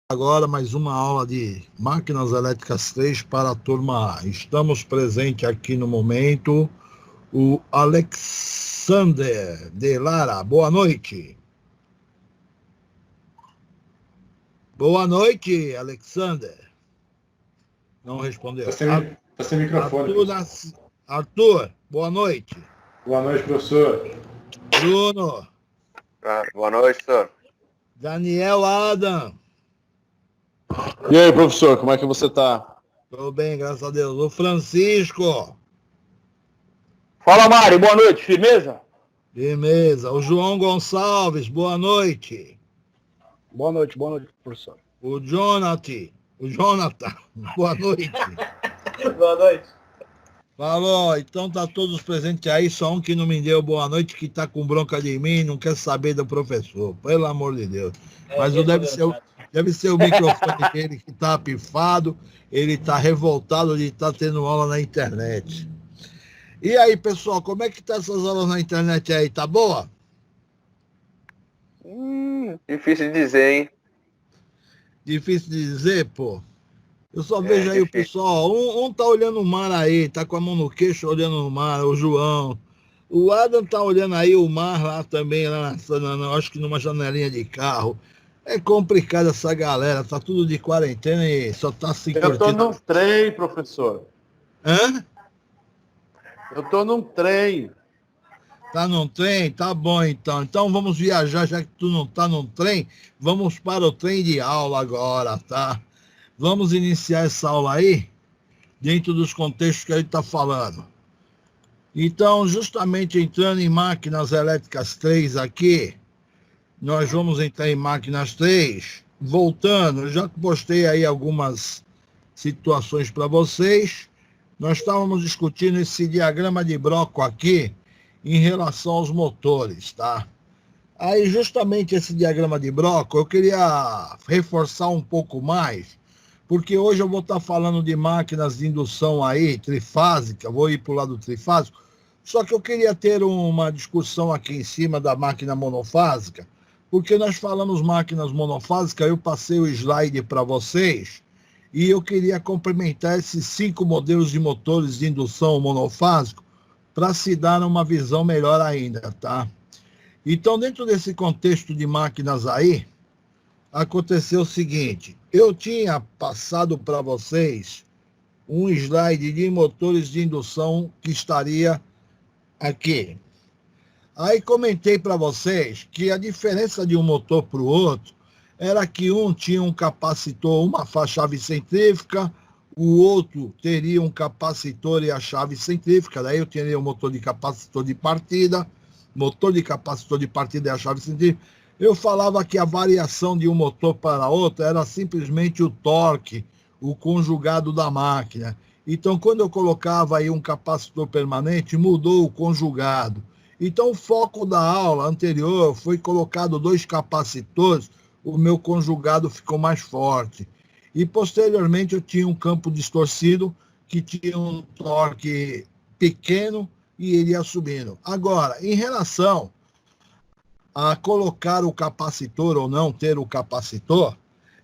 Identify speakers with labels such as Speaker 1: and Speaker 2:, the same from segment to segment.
Speaker 1: Agora mais uma aula de máquinas elétricas 3 para a turma A. Estamos presentes aqui no momento o Alexander de Lara. Boa noite. Boa noite, Alexander. Não respondeu.
Speaker 2: Está sem microfone.
Speaker 1: Arthur, boa noite.
Speaker 2: Boa noite, professor.
Speaker 1: Bruno.
Speaker 3: Boa noite, senhor.
Speaker 1: Daniel Adam.
Speaker 4: E aí, professor, como é que você está?
Speaker 1: Tudo bem, graças a Deus. O Francisco.
Speaker 5: Fala, Mário, boa noite, firmeza?
Speaker 1: Firmeza. O João Gonçalves, boa noite.
Speaker 6: Boa noite, professor.
Speaker 1: O Jonathan, boa noite.
Speaker 5: Boa noite.
Speaker 1: Falou, então tá todos presentes aí, só um que não me deu boa noite, que tá com bronca de mim, não quer saber do professor, pelo amor de Deus. Mas deve ser o microfone dele que tá pifado, ele tá revoltado de estar tendo aula na internet. E aí, pessoal, como é que tá essas aulas na internet aí, tá boa?
Speaker 3: Difícil de dizer, hein?
Speaker 1: Difícil de dizer, pô. Eu só vejo aí difícil. O pessoal, um tá olhando o mar aí, tá com a mão no queixo olhando o mar, o João. O Adam tá olhando aí o mar lá também, lá acho que numa janelinha de carro. É complicado essa galera, tá tudo de quarentena e só tá se curtindo.
Speaker 4: Eu tô num trem, professor.
Speaker 1: Hã?
Speaker 4: Eu tô num trem.
Speaker 1: Tá num trem? Tá bom então. Então vamos viajar, já que tu não tá num trem, vamos para o trem de aula agora, tá? Vamos iniciar essa aula aí, dentro dos contextos que a gente está falando. Então, justamente entrando em máquinas elétricas 3 aqui, nós vamos entrar em máquinas 3, voltando, já postei aí algumas situações para vocês. Nós estávamos discutindo esse diagrama de Broca aqui, em relação aos motores, tá? Aí, justamente esse diagrama de Broca, eu queria reforçar um pouco mais, porque hoje eu vou estar falando de máquinas de indução aí, trifásica, vou ir para o lado trifásico, só que eu queria ter uma discussão aqui em cima da máquina monofásica, porque nós falamos máquinas monofásicas, eu passei o slide para vocês, e eu queria complementar esses 5 modelos de motores de indução monofásico, para se dar uma visão melhor ainda, tá? Então, dentro desse contexto de máquinas aí, aconteceu o seguinte, eu tinha passado para vocês um slide de motores de indução que estaria aqui. Aí comentei para vocês que a diferença de um motor para o outro era que um tinha um capacitor, uma chave centrífuga, o outro teria um capacitor e a chave centrífuga, daí eu teria um motor de capacitor de partida e a chave centrífuga. Eu falava que a variação de um motor para outro era simplesmente o torque, o conjugado da máquina. Então, quando eu colocava aí um capacitor permanente, mudou o conjugado. Então, o foco da aula anterior foi colocado 2 capacitores, o meu conjugado ficou mais forte. E, posteriormente, eu tinha um campo distorcido, que tinha um torque pequeno e ele ia subindo. Agora, em relação a colocar o capacitor ou não ter o capacitor,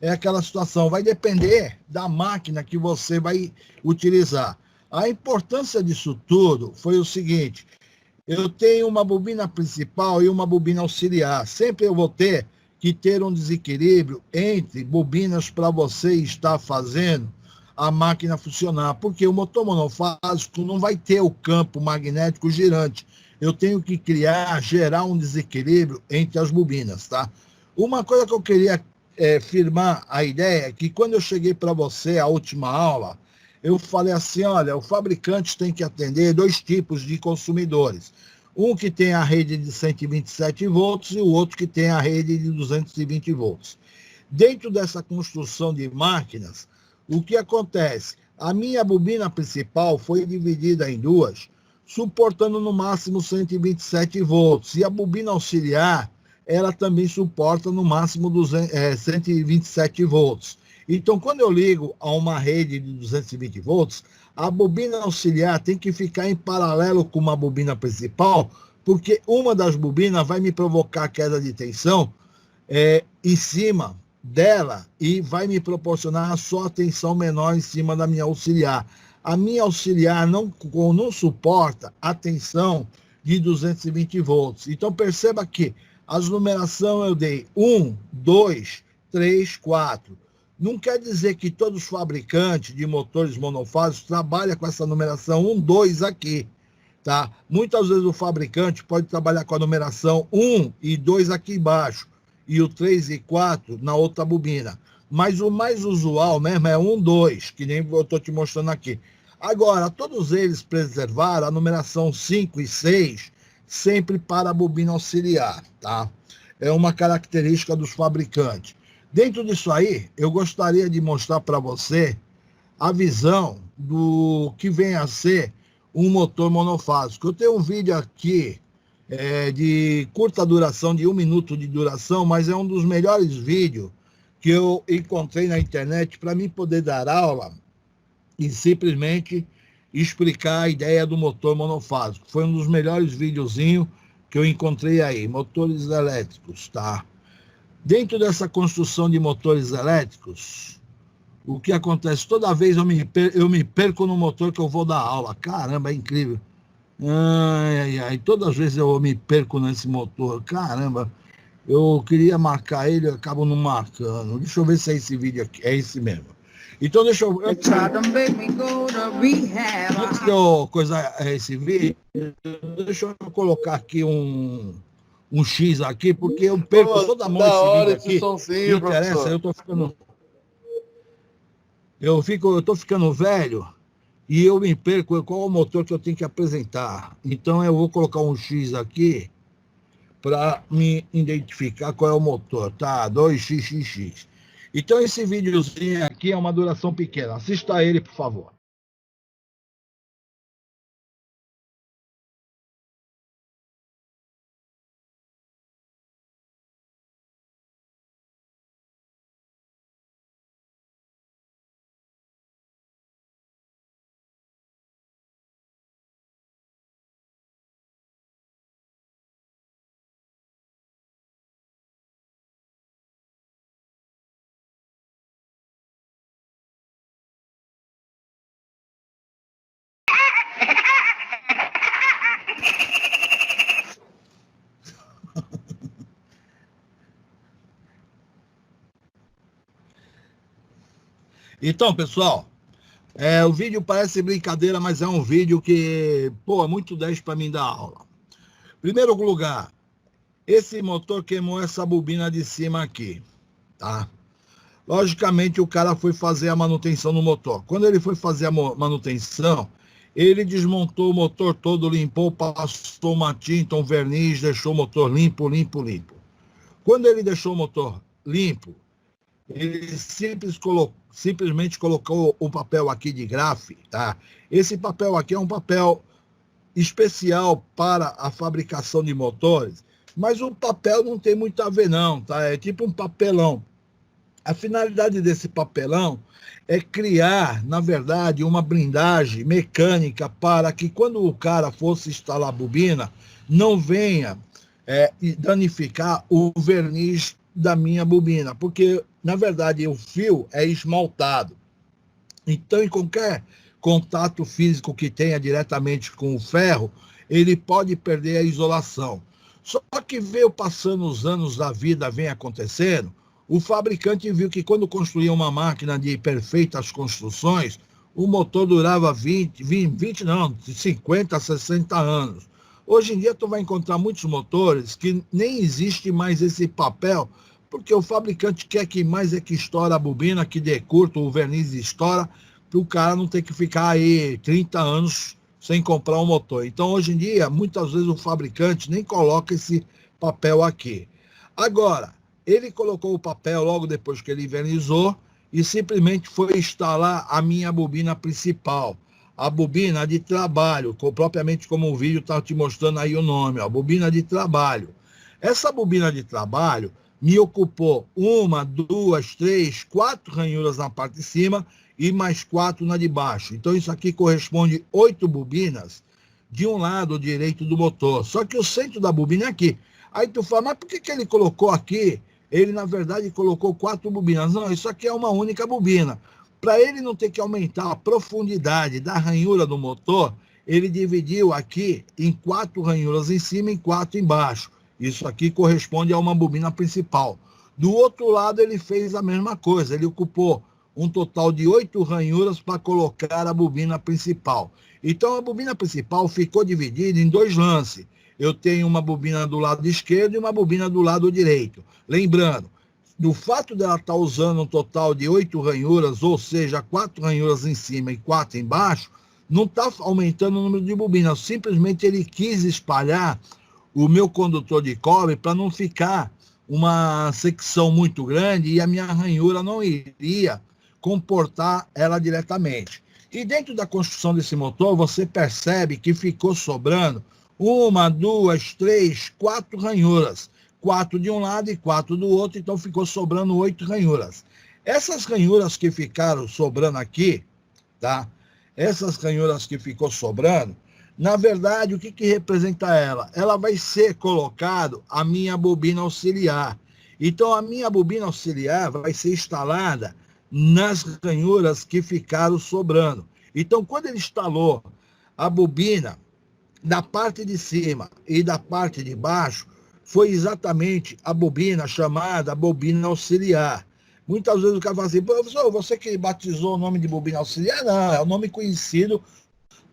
Speaker 1: é aquela situação, vai depender da máquina que você vai utilizar. A importância disso tudo foi o seguinte, eu tenho uma bobina principal e uma bobina auxiliar, sempre eu vou ter que ter um desequilíbrio entre bobinas para você estar fazendo a máquina funcionar, porque o motor monofásico não vai ter o campo magnético girante, eu tenho que gerar um desequilíbrio entre as bobinas, tá? Uma coisa que eu queria firmar a ideia é que quando eu cheguei para você, a última aula, eu falei assim, olha, o fabricante tem que atender 2 tipos de consumidores. Um que tem a rede de 127 volts e o outro que tem a rede de 220 volts. Dentro dessa construção de máquinas, o que acontece? A minha bobina principal foi dividida em 2, suportando no máximo 127 volts. E a bobina auxiliar, ela também suporta no máximo 127 volts. Então, quando eu ligo a uma rede de 220 volts, a bobina auxiliar tem que ficar em paralelo com uma bobina principal, porque uma das bobinas vai me provocar queda de tensão em cima dela e vai me proporcionar só a tensão menor em cima da minha auxiliar. A minha auxiliar não suporta a tensão de 220 volts. Então perceba que as numerações eu dei 1, 2, 3, 4. Não quer dizer que todos os fabricantes de motores monofásicos trabalham com essa numeração 1, 2 aqui. Tá? Muitas vezes o fabricante pode trabalhar com a numeração 1 e 2 aqui embaixo e o 3 e 4 na outra bobina. Mas o mais usual mesmo é 1, 2, que nem eu estou te mostrando aqui. Agora, todos eles preservaram a numeração 5 e 6 sempre para a bobina auxiliar. Tá? É uma característica dos fabricantes. Dentro disso aí, eu gostaria de mostrar para você a visão do que vem a ser um motor monofásico. Eu tenho um vídeo aqui de curta duração, de 1 minuto de duração, mas é um dos melhores vídeos que eu encontrei na internet para mim poder dar aula e simplesmente explicar a ideia do motor monofásico. Foi um dos melhores videozinhos que eu encontrei aí, motores elétricos, tá? Dentro dessa construção de motores elétricos, o que acontece? Toda vez eu me perco no motor que eu vou dar aula. Caramba, é incrível. Todas as vezes eu me perco nesse motor. Caramba, eu queria marcar ele, eu acabo não marcando. Deixa eu ver se é esse vídeo aqui. É esse mesmo. Então deixa eu... Antes de eu coisar esse vídeo, deixa eu colocar aqui um X aqui, porque eu perco toda a mão esse vídeo aqui.
Speaker 4: Sonzinho,
Speaker 1: não interessa,
Speaker 4: professor.
Speaker 1: eu tô ficando velho e eu me perco qual é o motor que eu tenho que apresentar. Então eu vou colocar um X aqui para me identificar qual é o motor, tá? 2xxx. Então esse videozinho aqui é uma duração pequena. Assista ele, por favor. Então, pessoal, o vídeo parece brincadeira, mas é um vídeo que, é muito 10 para mim dar aula. Primeiro lugar, esse motor queimou essa bobina de cima aqui, tá? Logicamente, o cara foi fazer a manutenção no motor. Quando ele foi fazer a manutenção, ele desmontou o motor todo, limpou, passou uma tinta, um verniz, deixou o motor limpo. Quando ele deixou o motor limpo, ele simplesmente colocou o papel aqui de grafe, tá? Esse papel aqui é um papel especial para a fabricação de motores, mas o papel não tem muito a ver não, tá? É tipo um papelão. A finalidade desse papelão é criar, na verdade, uma blindagem mecânica para que quando o cara fosse instalar a bobina, não venha danificar o verniz da minha bobina, porque, na verdade, o fio é esmaltado. Então, em qualquer contato físico que tenha diretamente com o ferro, ele pode perder a isolação. Só que veio passando os anos da vida, vem acontecendo, o fabricante viu que quando construía uma máquina de perfeitas construções, o motor durava 50, 60 anos. Hoje em dia, tu vai encontrar muitos motores que nem existe mais esse papel, porque o fabricante quer que mais que estoura a bobina, que dê curto, o verniz estoura, para o cara não ter que ficar aí 30 anos sem comprar um motor. Então, hoje em dia, muitas vezes o fabricante nem coloca esse papel aqui. Agora, ele colocou o papel logo depois que ele vernizou e simplesmente foi instalar a minha bobina principal, a bobina de trabalho, propriamente como o vídeo está te mostrando aí o nome, a bobina de trabalho. Essa bobina de trabalho me ocupou 1, 2, 3, 4 ranhuras na parte de cima e mais 4 na de baixo. Então isso aqui corresponde 8 bobinas de um lado direito do motor. Só que o centro da bobina é aqui. Aí tu fala, mas por que ele colocou aqui ele, na verdade, colocou 4 bobinas. Não, isso aqui é uma única bobina. Para ele não ter que aumentar a profundidade da ranhura do motor, ele dividiu aqui em 4 ranhuras em cima e 4 embaixo. Isso aqui corresponde a uma bobina principal. Do outro lado, ele fez a mesma coisa. Ele ocupou um total de 8 ranhuras para colocar a bobina principal. Então, a bobina principal ficou dividida em 2 lances. Eu tenho uma bobina do lado esquerdo e uma bobina do lado direito. Lembrando, do fato dela estar usando um total de 8 ranhuras, ou seja, 4 ranhuras em cima e 4 embaixo, não está aumentando o número de bobinas. Simplesmente ele quis espalhar o meu condutor de cobre para não ficar uma secção muito grande e a minha ranhura não iria comportar ela diretamente. E dentro da construção desse motor, você percebe que ficou sobrando 1, 2, 3, 4 ranhuras. 4 de um lado e 4 do outro, então ficou sobrando 8 ranhuras. Essas ranhuras que ficaram sobrando aqui, tá? Essas ranhuras que ficou sobrando, na verdade, o que representa ela? Ela vai ser colocado a minha bobina auxiliar. Então, a minha bobina auxiliar vai ser instalada nas ranhuras que ficaram sobrando. Então, quando ele instalou a bobina da parte de cima e da parte de baixo, foi exatamente a bobina chamada bobina auxiliar. Muitas vezes o cara fala assim, professor, você que batizou o nome de bobina auxiliar? Não, é o nome conhecido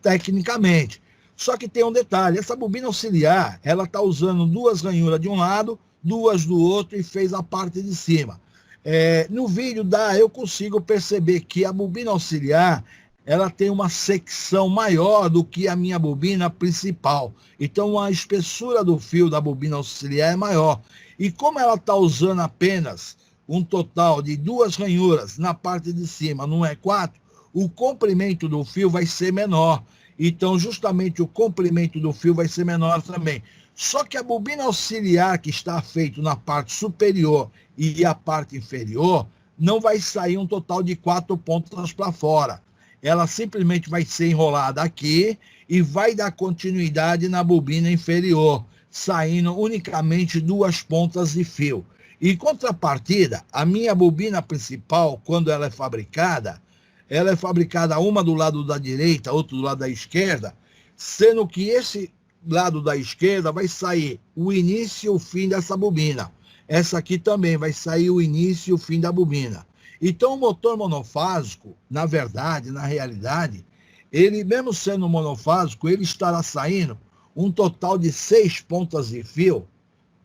Speaker 1: tecnicamente. Só que tem um detalhe, essa bobina auxiliar, ela está usando 2 ranhuras de um lado, 2 do outro e fez a parte de cima. No vídeo eu consigo perceber que a bobina auxiliar, ela tem uma secção maior do que a minha bobina principal. Então, a espessura do fio da bobina auxiliar é maior. E como ela está usando apenas um total de 2 ranhuras na parte de cima, não é 4, o comprimento do fio vai ser menor. Então, justamente o comprimento do fio vai ser menor também. Só que a bobina auxiliar que está feita na parte superior e a parte inferior, não vai sair um total de 4 pontas para fora. Ela simplesmente vai ser enrolada aqui e vai dar continuidade na bobina inferior, saindo unicamente 2 pontas de fio. Em contrapartida, a minha bobina principal, quando ela é fabricada uma do lado da direita, outra do lado da esquerda, sendo que esse lado da esquerda vai sair o início e o fim dessa bobina. Essa aqui também vai sair o início e o fim da bobina. Então, o motor monofásico, na verdade, na realidade, ele, mesmo sendo monofásico, ele estará saindo um total de 6 pontas de fio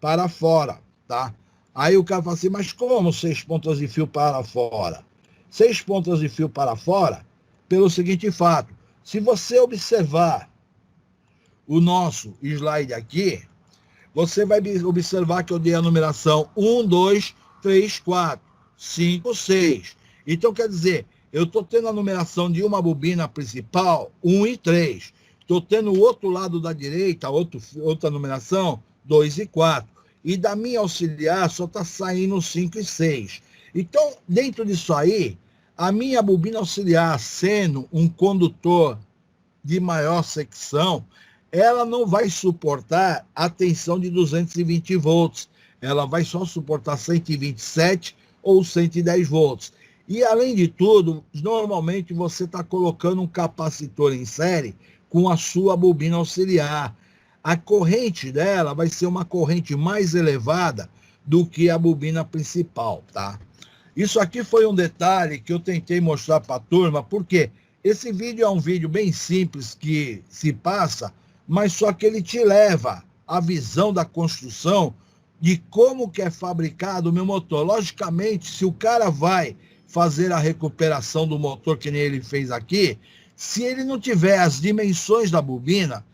Speaker 1: para fora, tá? Aí o cara fala assim, mas como 6 pontas de fio para fora? 6 pontas de fio para fora, pelo seguinte fato, se você observar o nosso slide aqui, você vai observar que eu dei a numeração 1, 2, 3, 4, 5, 6. Então, quer dizer, eu estou tendo a numeração de uma bobina principal, 1 e 3. Estou tendo o outro lado da direita, outra numeração, 2 e 4. E da minha auxiliar só está saindo 5 e 6. Então, dentro disso aí, a minha bobina auxiliar, sendo um condutor de maior secção, ela não vai suportar a tensão de 220 volts. Ela vai só suportar 127 ou 110 volts. E, além de tudo, normalmente você está colocando um capacitor em série com a sua bobina auxiliar. A corrente dela vai ser uma corrente mais elevada do que a bobina principal, tá? Isso aqui foi um detalhe que eu tentei mostrar para a turma, porque esse vídeo é um vídeo bem simples que se passa, mas só que ele te leva à visão da construção de como que é fabricado o meu motor. Logicamente, se o cara vai fazer a recuperação do motor, que nem ele fez aqui, se ele não tiver as dimensões da bobina,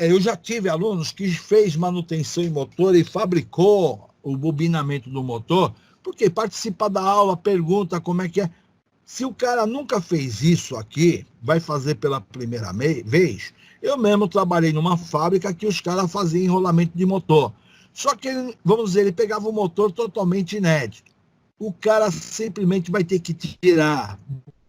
Speaker 1: eu já tive alunos que fez manutenção em motor e fabricou o bobinamento do motor, porque participa da aula, pergunta como é que é. Se o cara nunca fez isso aqui, vai fazer pela primeira vez, eu mesmo trabalhei numa fábrica que os caras faziam enrolamento de motor. Só que, vamos dizer, ele pegava o motor totalmente inédito. O cara simplesmente vai ter que tirar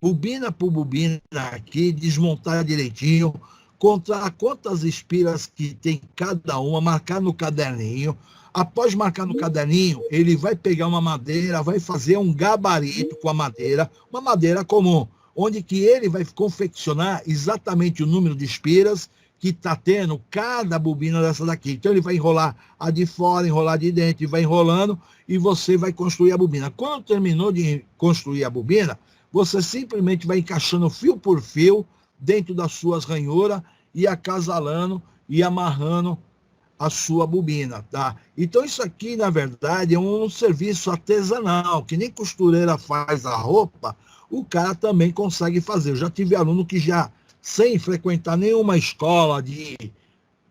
Speaker 1: bobina por bobina aqui, desmontar direitinho, contar quantas espiras que tem cada uma, marcar no caderninho. Após marcar no caderninho, ele vai pegar uma madeira, vai fazer um gabarito com a madeira, uma madeira comum, onde que ele vai confeccionar exatamente o número de espiras que está tendo cada bobina dessa daqui. Então ele vai enrolar a de fora, enrolar de dentro, e vai enrolando, e você vai construir a bobina. Quando terminou de construir a bobina, você simplesmente vai encaixando fio por fio dentro das suas ranhuras e acasalando e amarrando a sua bobina, tá? Então isso aqui, na verdade, é um serviço artesanal, que nem costureira faz a roupa, o cara também consegue fazer. Eu já tive aluno que já, sem frequentar nenhuma escola de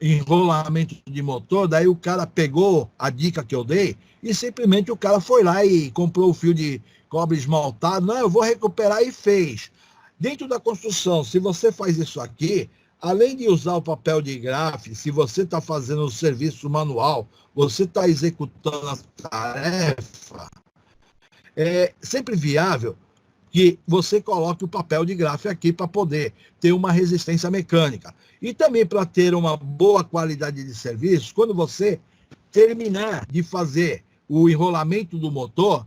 Speaker 1: enrolamento de motor, daí o cara pegou a dica que eu dei e simplesmente o cara foi lá e comprou o fio de cobre esmaltado. Não, eu vou recuperar, e fez. Dentro da construção, se você faz isso aqui, além de usar o papel de grafe, se você está fazendo o serviço manual, você está executando a tarefa, é sempre viável que você coloque o papel de grafe aqui para poder ter uma resistência mecânica. E também para ter uma boa qualidade de serviço, quando você terminar de fazer o enrolamento do motor,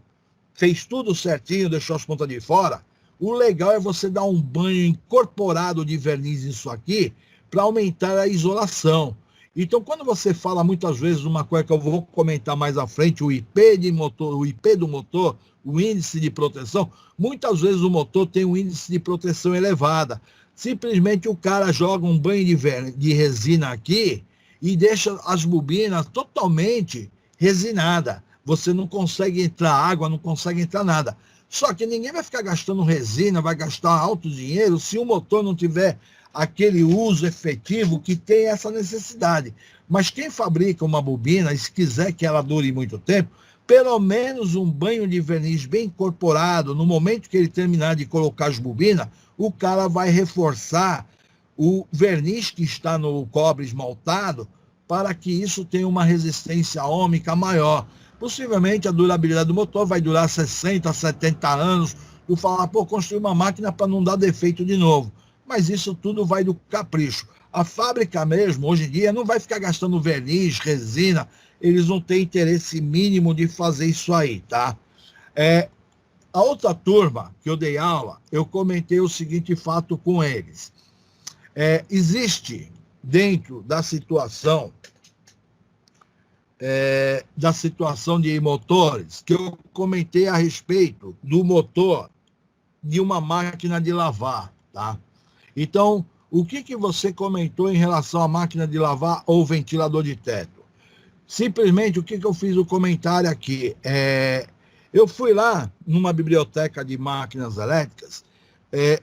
Speaker 1: fez tudo certinho, deixou as pontas de fora, o legal é você dar um banho incorporado de verniz nisso aqui para aumentar a isolação. Então, quando você fala muitas vezes uma coisa que eu vou comentar mais à frente, o IP de motor, o IP do motor, o índice de proteção, muitas vezes o motor tem um índice de proteção elevada. Simplesmente o cara joga um banho de resina aqui e deixa as bobinas totalmente resinadas. Você não consegue entrar água, não consegue entrar nada. Só que ninguém vai ficar gastando resina, vai gastar alto dinheiro se o motor não tiver aquele uso efetivo que tem essa necessidade. Mas quem fabrica uma bobina, e se quiser que ela dure muito tempo, pelo menos um banho de verniz bem incorporado, no momento que ele terminar de colocar as bobinas, o cara vai reforçar o verniz que está no cobre esmaltado para que isso tenha uma resistência ômica maior. Possivelmente a durabilidade do motor vai durar 60, 70 anos. Tu falar, pô, construir uma máquina para não dar defeito de novo. Mas isso tudo vai do capricho. A fábrica mesmo, hoje em dia, não vai ficar gastando verniz, resina. Eles não têm interesse mínimo de fazer isso aí, tá? A outra turma que eu dei aula, eu comentei o seguinte fato com eles. Existe dentro da situação de motores, que eu comentei a respeito do motor de uma máquina de lavar, tá? Então, o que você comentou em relação à máquina de lavar ou ventilador de teto? Simplesmente, o que eu fiz o comentário aqui? Eu fui lá numa biblioteca de máquinas elétricas,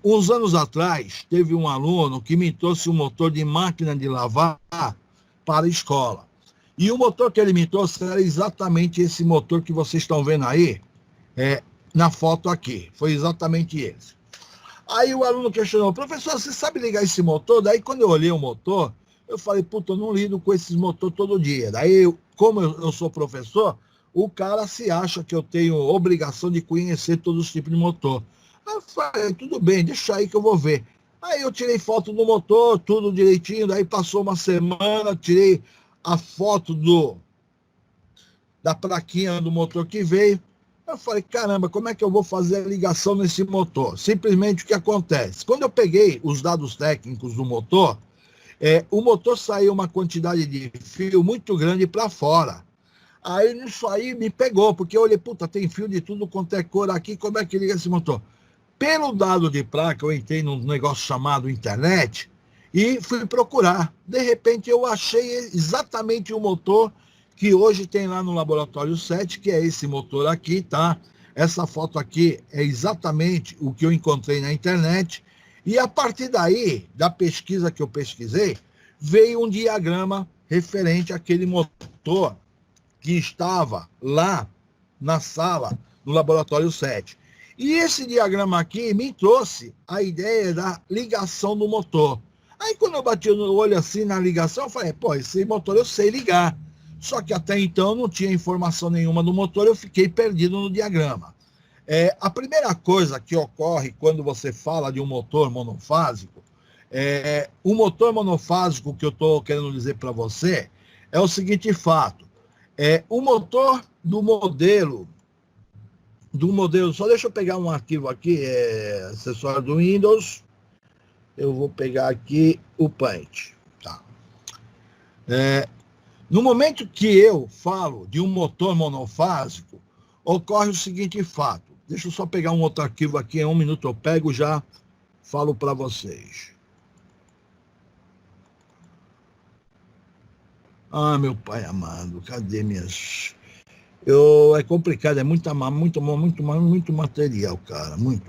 Speaker 1: uns anos atrás, teve um aluno que me trouxe um motor de máquina de lavar para a escola. E o motor que ele me trouxe era exatamente esse motor que vocês estão vendo aí, na foto aqui. Foi exatamente esse. Aí o aluno questionou, professor, você sabe ligar esse motor? Daí quando eu olhei o motor, eu falei, puta, eu não lido com esses motores todo dia. Daí, como eu sou professor, o cara se acha que eu tenho obrigação de conhecer todos os tipos de motor. Aí eu falei, tudo bem, deixa aí que eu vou ver. Aí eu tirei foto do motor, tudo direitinho, daí passou uma semana, tirei a foto da plaquinha do motor que veio. Eu falei, caramba, como é que eu vou fazer a ligação nesse motor? Simplesmente o que acontece? Quando eu peguei os dados técnicos do motor, o motor saiu uma quantidade de fio muito grande para fora. Aí isso aí me pegou, porque eu olhei, puta, tem fio de tudo quanto é cor aqui, como é que liga esse motor? Pelo dado de placa, eu entrei num negócio chamado internet e fui procurar. De repente eu achei exatamente o motor que hoje tem lá no Laboratório 7, que é esse motor aqui, tá? Essa foto aqui é exatamente o que eu encontrei na internet. E a partir daí, da pesquisa que eu pesquisei, veio um diagrama referente àquele motor que estava lá na sala, no Laboratório 7. E esse diagrama aqui me trouxe a ideia da ligação do motor. Aí quando eu bati no olho assim na ligação, eu falei, pô, esse motor eu sei ligar. Só que até então não tinha informação nenhuma do motor, eu fiquei perdido no diagrama. A primeira coisa que ocorre quando você fala de um motor monofásico O motor monofásico que eu estou querendo dizer para você é o seguinte fato. O motor do modelo, só deixa eu pegar um arquivo aqui, acessório do Windows, eu vou pegar aqui o Paint. Tá. No momento que eu falo de um motor monofásico, ocorre o seguinte fato. Deixa eu só pegar um outro arquivo aqui, em 1 minuto eu pego, já falo para vocês. Ah, meu pai amado, cadê minhas... É complicado, é muito material, cara, muito.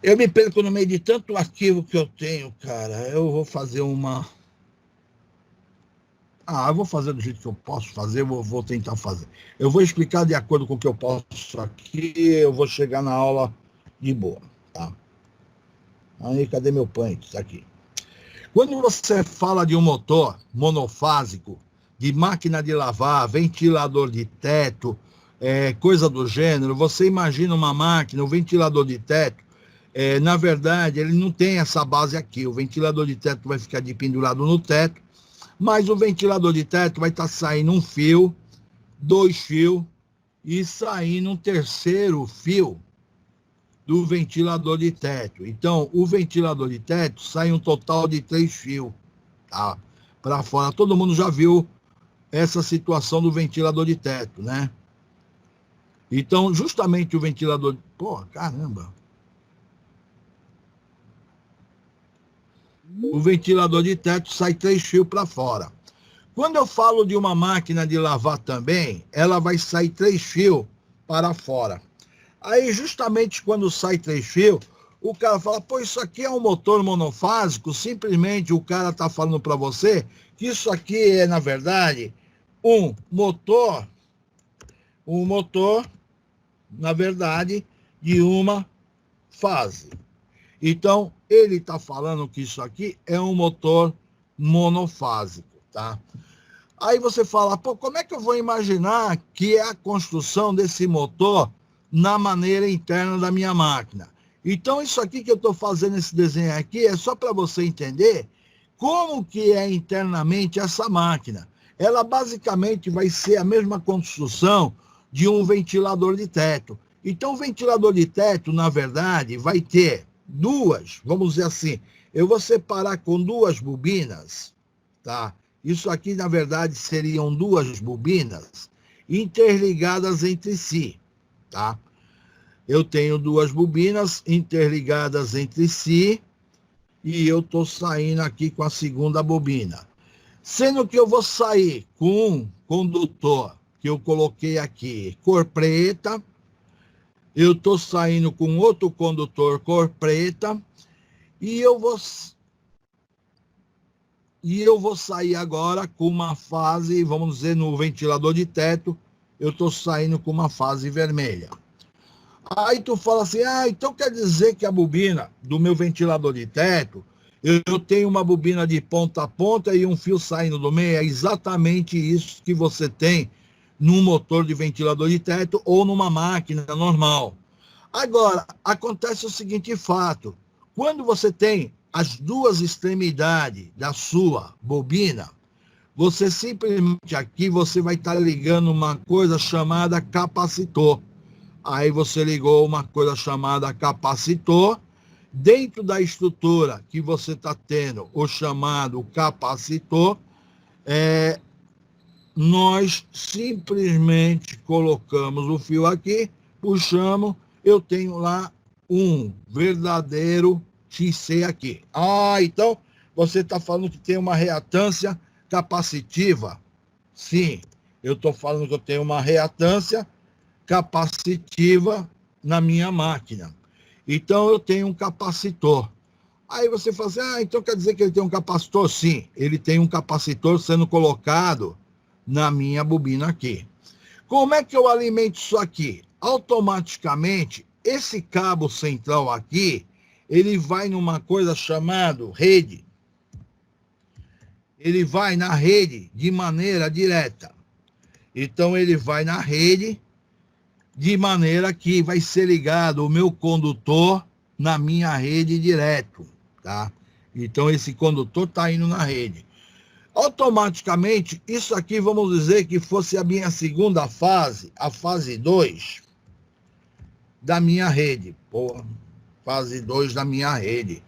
Speaker 1: Eu me perco no meio de tanto arquivo que eu tenho, cara. Eu vou fazer uma... eu vou fazer do jeito que eu posso fazer, vou tentar fazer. Eu vou explicar de acordo com o que eu posso aqui, eu vou chegar na aula de boa, tá? Aí, cadê meu Paint? Tá aqui. Quando você fala de um motor monofásico, de máquina de lavar, ventilador de teto, coisa do gênero, você imagina uma máquina, um ventilador de teto, na verdade, ele não tem essa base aqui. O ventilador de teto vai ficar pendurado no teto, mas o ventilador de teto vai estar saindo um fio, 2 fios, e saindo um terceiro fio do ventilador de teto. Então, o ventilador de teto sai um total de 3 fios, tá? Para fora. Todo mundo já viu essa situação do ventilador de teto, né? Então, justamente o ventilador... Pô, caramba! O ventilador de teto sai 3 fios para fora. Quando eu falo de uma máquina de lavar também, ela vai sair 3 fios para fora. Aí, justamente quando sai 3 fios, o cara fala, pô, isso aqui é um motor monofásico, simplesmente o cara está falando para você que isso aqui é, na verdade, um motor, na verdade, de uma fase. Então, ele está falando que isso aqui é um motor monofásico, tá? Aí você fala, pô, como é que eu vou imaginar que é a construção desse motor na maneira interna da minha máquina? Então, isso aqui que eu estou fazendo, esse desenho aqui, é só para você entender como que é internamente essa máquina. Ela basicamente vai ser a mesma construção de um ventilador de teto. Então, o ventilador de teto, na verdade, vai ter duas, vamos dizer assim, eu vou separar com 2 bobinas, tá? Isso aqui, na verdade, seriam 2 bobinas interligadas entre si, tá? Eu tenho 2 bobinas interligadas entre si e eu estou saindo aqui com a segunda bobina. Sendo que eu vou sair com um condutor que eu coloquei aqui, cor preta, eu estou saindo com outro condutor cor preta e eu vou sair agora com uma fase, vamos dizer, no ventilador de teto, eu estou saindo com uma fase vermelha. Aí tu fala assim, então quer dizer que a bobina do meu ventilador de teto, eu tenho uma bobina de ponta a ponta e um fio saindo do meio? É exatamente isso que você tem num motor de ventilador de teto ou numa máquina normal. Agora, acontece o seguinte fato, quando você tem as 2 extremidades da sua bobina, você simplesmente aqui você vai estar ligando uma coisa chamada capacitor. Aí você ligou uma coisa chamada capacitor, dentro da estrutura que você está tendo o chamado capacitor, nós simplesmente colocamos o fio aqui, puxamos, eu tenho lá um verdadeiro XC aqui. Então você está falando que tem uma reatância capacitiva? Sim, eu estou falando que eu tenho uma reatância capacitiva na minha máquina. Então eu tenho um capacitor. Aí você fala assim, então quer dizer que ele tem um capacitor? Sim, ele tem um capacitor sendo colocado na minha bobina aqui. Como é que eu alimento isso aqui? Automaticamente, esse cabo central aqui, ele vai numa coisa chamada rede. Ele vai na rede de maneira direta. Então ele vai na rede, de maneira que vai ser ligado o meu condutor na minha rede direto, tá? Então esse condutor está indo na rede. Automaticamente, isso aqui vamos dizer que fosse a minha segunda fase, a fase 2 da minha rede. Pô, fase 2 da minha rede.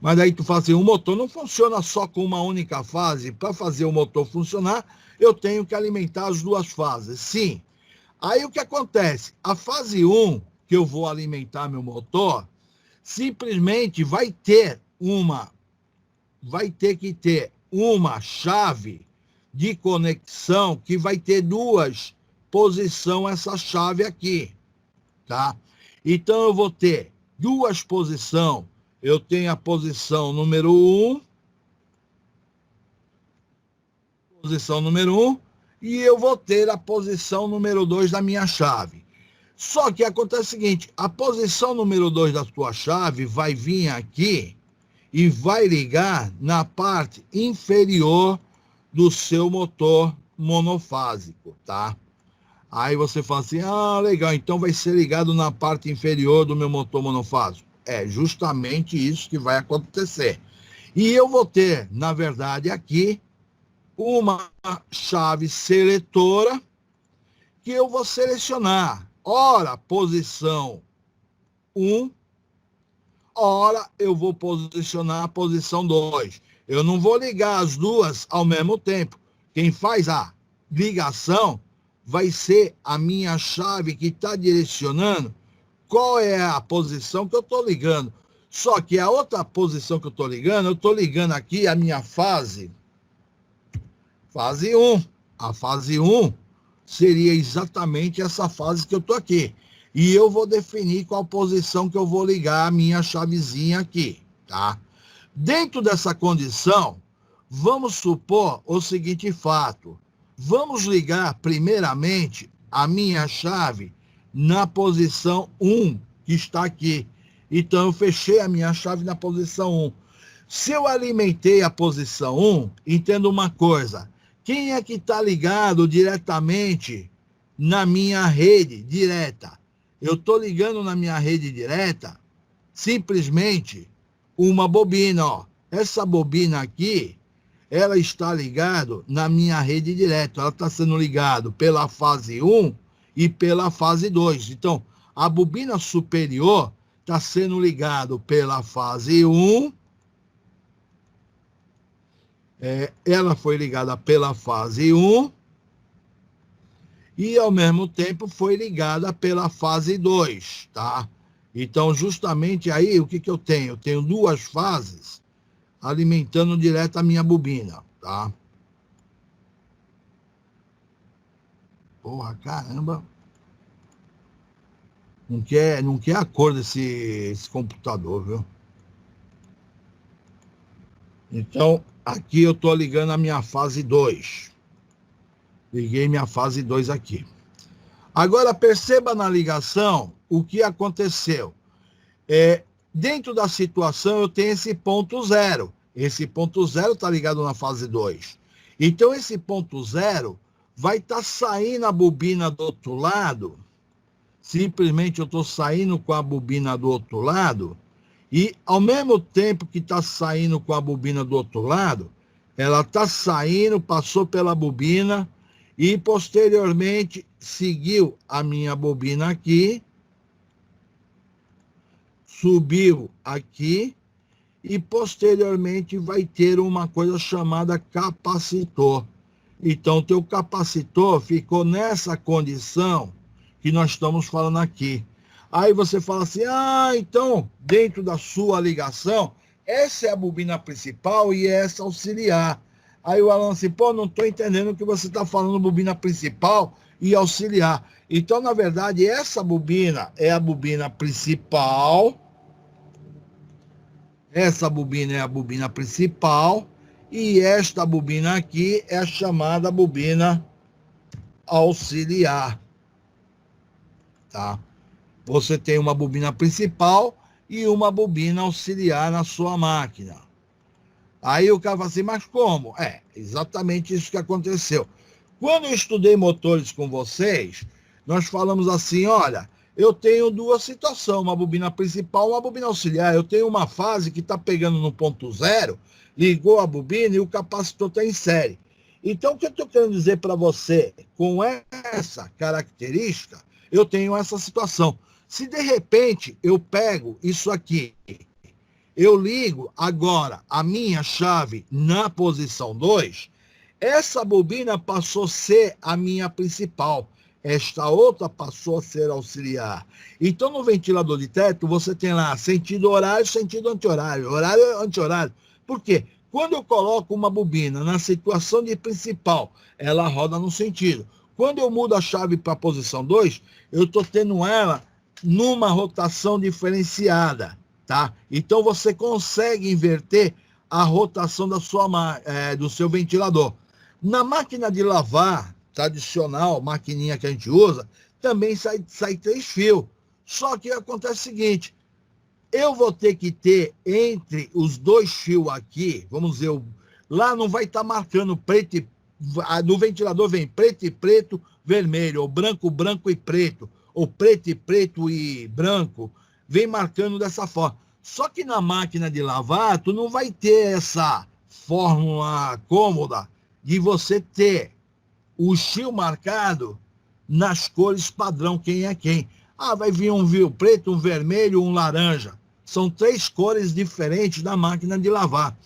Speaker 1: Mas daí tu fala assim, o motor não funciona só com uma única fase. Para fazer o motor funcionar, eu tenho que alimentar as duas fases. Sim. Aí o que acontece? A fase 1, que eu vou alimentar meu motor, simplesmente vai ter que ter uma chave de conexão que vai ter duas posições, essa chave aqui, tá? Então eu vou ter duas posições. Eu tenho a posição número 1, e eu vou ter a posição número 2 da minha chave. Só que acontece o seguinte, a posição número 2 da sua chave vai vir aqui e vai ligar na parte inferior do seu motor monofásico, tá? Aí você fala assim, legal, então vai ser ligado na parte inferior do meu motor monofásico. É justamente isso que vai acontecer. E eu vou ter, na verdade, aqui, uma chave seletora que eu vou selecionar. Ora, posição 1, ora, eu vou posicionar a posição 2. Eu não vou ligar as duas ao mesmo tempo. Quem faz a ligação vai ser a minha chave que está direcionando qual é a posição que eu estou ligando. Só que a outra posição que eu estou ligando aqui a minha fase 1. A fase 1 seria exatamente essa fase que eu estou aqui. E eu vou definir qual posição que eu vou ligar a minha chavezinha aqui, tá? Dentro dessa condição, vamos supor o seguinte fato. Vamos ligar, primeiramente, a minha chave na posição 1, que está aqui. Então, eu fechei a minha chave na posição 1. Se eu alimentei a posição 1, entenda uma coisa. Quem é que está ligado diretamente na minha rede direta? Eu estou ligando na minha rede direta simplesmente uma bobina. Ó. Essa bobina aqui, ela está ligada na minha rede direta. Ela está sendo ligada pela fase 1 e pela fase 2. Então, a bobina superior está sendo ligada pela fase 1. Ela foi ligada pela fase 1 e, ao mesmo tempo, foi ligada pela fase 2, tá? Então, justamente aí, o que eu tenho? Eu tenho duas fases alimentando direto a minha bobina, tá? Porra, caramba. Não quer a cor desse computador, viu? Então, aqui eu estou ligando a minha fase 2. Liguei minha fase 2 aqui. Agora, perceba na ligação o que aconteceu. Dentro da situação, eu tenho esse ponto 0. Esse ponto 0 está ligado na fase 2. Então, esse ponto 0 vai estar saindo a bobina do outro lado. Simplesmente eu estou saindo com a bobina do outro lado. E, ao mesmo tempo que está saindo com a bobina do outro lado, ela está saindo, passou pela bobina e, posteriormente, seguiu a minha bobina aqui, subiu aqui e, posteriormente, vai ter uma coisa chamada capacitor. Então, o teu capacitor ficou nessa condição que nós estamos falando aqui. Aí você fala assim, então, dentro da sua ligação, essa é a bobina principal e essa auxiliar. Aí o Alan assim, não estou entendendo o que você está falando, bobina principal e auxiliar. Então, na verdade, essa bobina é a bobina principal. Essa bobina é a bobina principal. E esta bobina aqui é a chamada bobina auxiliar. Tá? Você tem uma bobina principal e uma bobina auxiliar na sua máquina. Aí o cara fala assim, mas como? Exatamente isso que aconteceu. Quando eu estudei motores com vocês, nós falamos assim, olha, eu tenho duas situações, uma bobina principal e uma bobina auxiliar. Eu tenho uma fase que está pegando no ponto zero, ligou a bobina e o capacitor está em série. Então, o que eu estou querendo dizer para você, com essa característica, eu tenho essa situação. Se de repente eu pego isso aqui, eu ligo agora a minha chave na posição 2, essa bobina passou a ser a minha principal. Esta outra passou a ser auxiliar. Então, no ventilador de teto, você tem lá sentido horário, sentido anti-horário, horário e anti-horário. Por quê? Quando eu coloco uma bobina na situação de principal, ela roda no sentido. Quando eu mudo a chave para a posição 2, eu estou tendo ela numa rotação diferenciada, tá? Então, você consegue inverter a rotação do seu ventilador. Na máquina de lavar tradicional, maquininha que a gente usa, também sai 3 fios. Só que acontece o seguinte, eu vou ter que ter entre os 2 fios aqui, vamos dizer, lá não vai estar marcando preto e... No ventilador vem preto e preto, vermelho, ou branco, branco e preto, ou preto e preto e branco, vem marcando dessa forma. Só que na máquina de lavar, tu não vai ter essa fórmula cômoda de você ter o fio marcado nas cores padrão, quem é quem. Ah, vai vir um fio preto, um vermelho, um laranja. São 3 cores diferentes da máquina de lavar.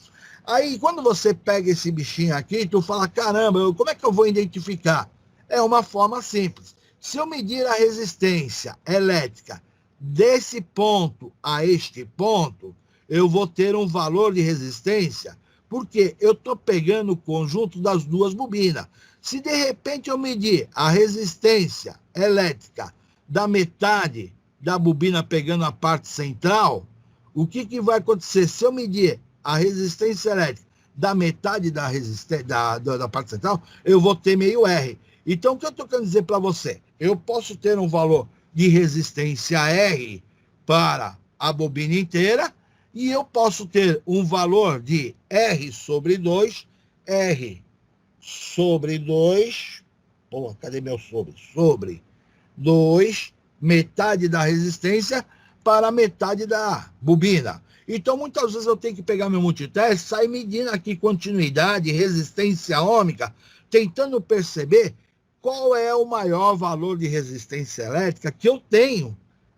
Speaker 1: Aí, quando você pega esse bichinho aqui, tu fala, caramba, como é que eu vou identificar? É uma forma simples. Se eu medir a resistência elétrica desse ponto a este ponto, eu vou ter um valor de resistência, porque eu estou pegando o conjunto das duas bobinas. Se de repente eu medir a resistência elétrica da metade da bobina pegando a parte central, o que vai acontecer? Se eu medir a resistência elétrica da metade da resistência da parte central, eu vou ter meio R. Então, o que eu estou querendo dizer para você? Eu posso ter um valor de resistência R para a bobina inteira e eu posso ter um valor de R sobre 2, R sobre 2, pô, cadê meu sobre? Sobre 2, metade da resistência para metade da bobina. Então, muitas vezes eu tenho que pegar meu multiteste, sair medindo aqui continuidade, resistência ômica, tentando perceber qual é o maior valor de resistência elétrica que eu tenho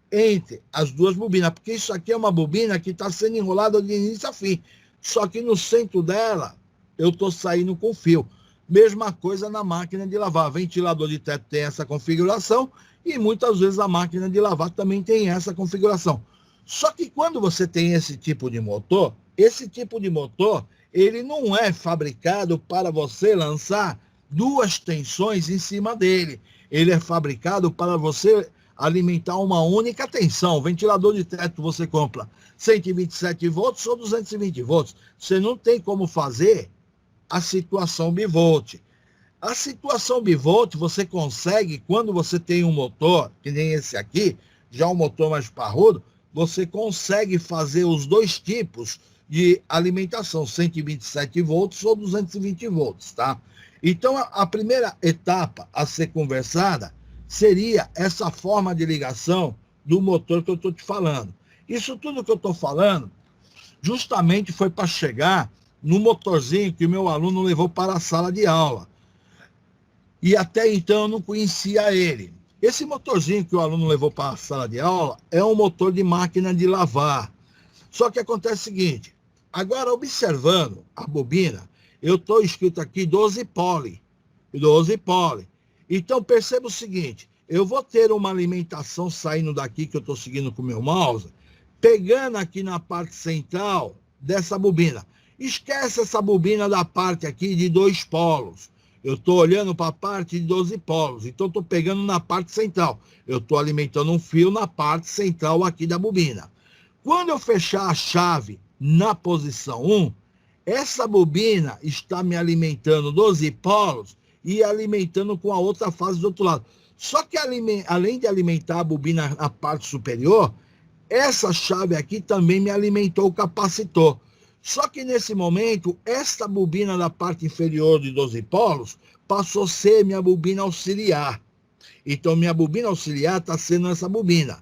Speaker 1: entre as duas bobinas, porque isso aqui é uma bobina que está sendo enrolada de início a fim, só que no centro dela eu estou saindo com fio. Mesma coisa na máquina de lavar, ventilador de teto tem essa configuração e muitas vezes a máquina de lavar também tem essa configuração. Só que quando você tem esse tipo de motor, ele não é fabricado para você lançar 2 tensões em cima dele. Ele é fabricado para você alimentar uma única tensão. O ventilador de teto você compra 127 volts ou 220 volts. Você não tem como fazer a situação bivolt. A situação bivolt você consegue quando você tem um motor, que nem esse aqui, já um motor mais parrudo, você consegue fazer os 2 tipos de alimentação, 127 volts ou 220 volts, tá? Então, a primeira etapa a ser conversada seria essa forma de ligação do motor que eu estou te falando. Isso tudo que eu estou falando justamente foi para chegar no motorzinho que o meu aluno levou para a sala de aula. E até então eu não conhecia ele. Esse motorzinho que o aluno levou para a sala de aula é um motor de máquina de lavar. Só que acontece o seguinte, agora observando a bobina, eu estou escrito aqui 12 pole. Então perceba o seguinte, eu vou ter uma alimentação saindo daqui que eu estou seguindo com o meu mouse, pegando aqui na parte central dessa bobina. Esquece essa bobina da parte aqui de 2 polos. Eu estou olhando para a parte de 12 polos, então estou pegando na parte central. Eu estou alimentando um fio na parte central aqui da bobina. Quando eu fechar a chave na posição 1, essa bobina está me alimentando 12 polos e alimentando com a outra fase do outro lado. Só que além de alimentar a bobina na parte superior, essa chave aqui também me alimentou o capacitor. Só que nesse momento, esta bobina da parte inferior de 12 polos passou a ser minha bobina auxiliar. Então, minha bobina auxiliar está sendo essa bobina.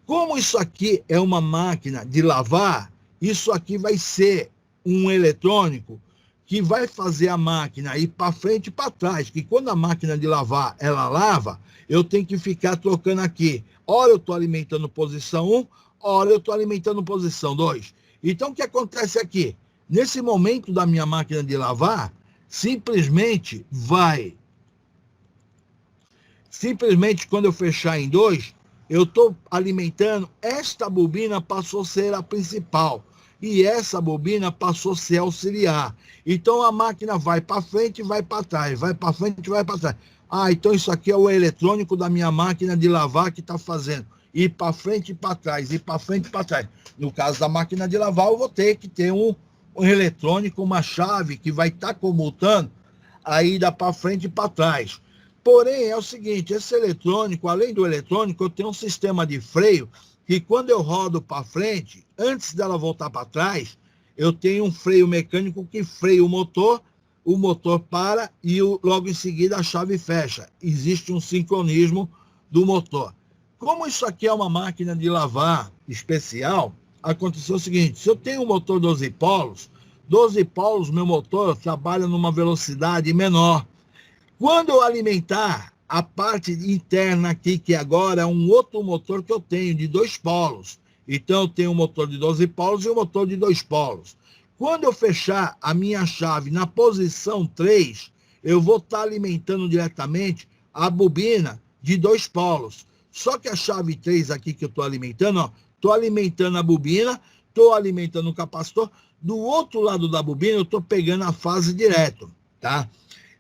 Speaker 1: Como isso aqui é uma máquina de lavar, isso aqui vai ser um eletrônico que vai fazer a máquina ir para frente e para trás, que quando a máquina de lavar, ela lava, eu tenho que ficar trocando aqui. Ora eu estou alimentando posição 1, ora eu estou alimentando posição 2. Então, o que acontece aqui? Nesse momento da minha máquina de lavar, simplesmente quando eu fechar em 2, eu estou alimentando, esta bobina passou a ser a principal. E essa bobina passou a ser auxiliar. Então, a máquina vai para frente e vai para trás, vai para frente e vai para trás. Ah, então isso aqui é o eletrônico da minha máquina de lavar que está fazendo. Ir para frente e para trás, ir para frente e para trás. No caso da máquina de lavar, eu vou ter que ter um eletrônico, uma chave que vai estar comutando a ida para frente e para trás. Porém, é o seguinte, esse eletrônico, além do eletrônico, eu tenho um sistema de freio que quando eu rodo para frente, antes dela voltar para trás, eu tenho um freio mecânico que freia o motor para e logo em seguida a chave fecha. Existe um sincronismo do motor. Como isso aqui é uma máquina de lavar especial, aconteceu o seguinte, se eu tenho um motor 12 polos, meu motor trabalha numa velocidade menor. Quando eu alimentar a parte interna aqui, que agora é um outro motor que eu tenho, de 2 polos. Então, eu tenho um motor de 12 polos e um motor de 2 polos. Quando eu fechar a minha chave na posição 3, eu vou estar alimentando diretamente a bobina de 2 polos. Só que a chave 3 aqui que eu estou alimentando, estou alimentando a bobina, estou alimentando o capacitor. Do outro lado da bobina, eu estou pegando a fase direto, tá?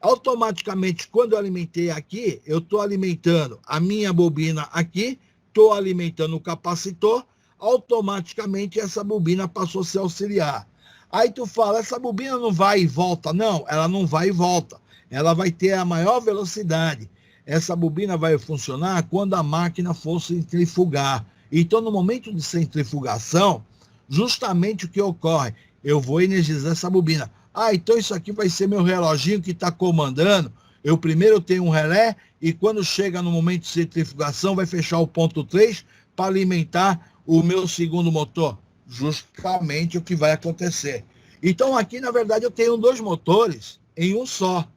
Speaker 1: Automaticamente, quando eu alimentei aqui, eu estou alimentando a minha bobina aqui, estou alimentando o capacitor, automaticamente essa bobina passou a ser auxiliar. Aí tu fala, essa bobina não vai e volta. Não, ela não vai e volta. Ela vai ter a maior velocidade. Essa bobina vai funcionar quando a máquina for centrifugar. Então, no momento de centrifugação, justamente o que ocorre? Eu vou energizar essa bobina. Ah, então isso aqui vai ser meu reloginho que está comandando. Eu primeiro tenho um relé e quando chega no momento de centrifugação vai fechar o ponto 3 para alimentar o meu segundo motor. Justamente o que vai acontecer. Então aqui, na verdade, eu tenho 2 motores em um só.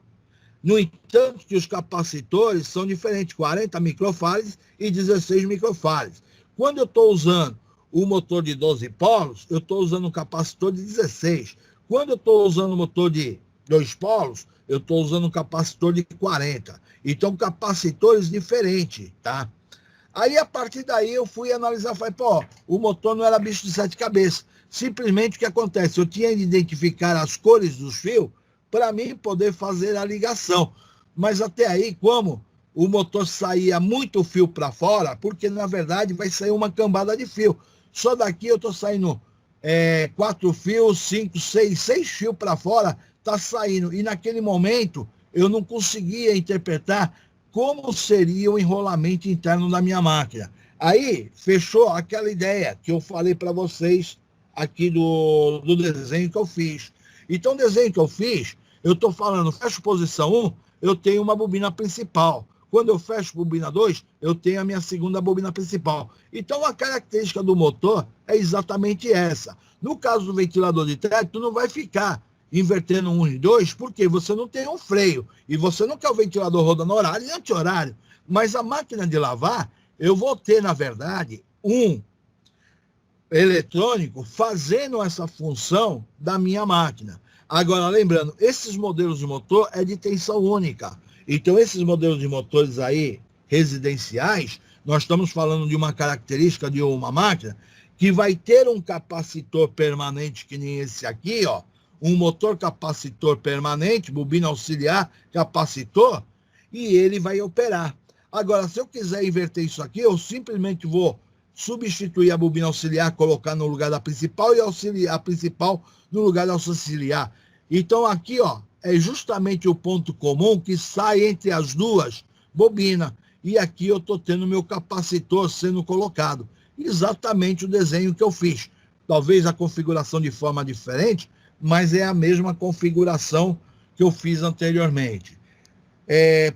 Speaker 1: No entanto, que os capacitores são diferentes, 40 microfarads e 16 microfarads. Quando eu estou usando o motor de 12 polos, eu estou usando um capacitor de 16. Quando eu estou usando o motor de 2 polos, eu estou usando um capacitor de 40. Então, capacitores diferentes, tá? Aí, a partir daí, eu fui analisar, falei, pô, o motor não era bicho de 7 cabeças. Simplesmente o que acontece? Eu tinha de identificar as cores dos fios para mim poder fazer a ligação. Mas até aí, como o motor saía muito fio para fora, porque, na verdade, vai sair uma cambada de fio. Só daqui eu estou saindo 4 fios, 5, 6 fios para fora, está saindo. E naquele momento eu não conseguia interpretar como seria o enrolamento interno da minha máquina. Aí fechou aquela ideia que eu falei para vocês aqui do desenho que eu fiz. Então, o desenho que eu fiz, eu estou falando, fecho posição 1, eu tenho uma bobina principal. Quando eu fecho bobina 2, eu tenho a minha segunda bobina principal. Então, a característica do motor é exatamente essa. No caso do ventilador de teto, tu não vai ficar invertendo 1 e 2, porque você não tem um freio. E você não quer o ventilador rodando horário e anti-horário. Mas a máquina de lavar, eu vou ter, na verdade, um eletrônico fazendo essa função da minha máquina. Agora, lembrando, esses modelos de motor é de tensão única. Então, esses modelos de motores aí, residenciais, nós estamos falando de uma característica de uma máquina que vai ter um capacitor permanente, que nem esse aqui, ó, um motor capacitor permanente, bobina auxiliar, capacitor, e ele vai operar. Agora, se eu quiser inverter isso aqui, eu simplesmente vou substituir a bobina auxiliar, colocar no lugar da principal e a principal no lugar da auxiliar. Então, aqui, ó, é justamente o ponto comum que sai entre as duas bobinas. E aqui eu estou tendo meu capacitor sendo colocado. Exatamente o desenho que eu fiz. Talvez a configuração de forma diferente, mas é a mesma configuração que eu fiz anteriormente.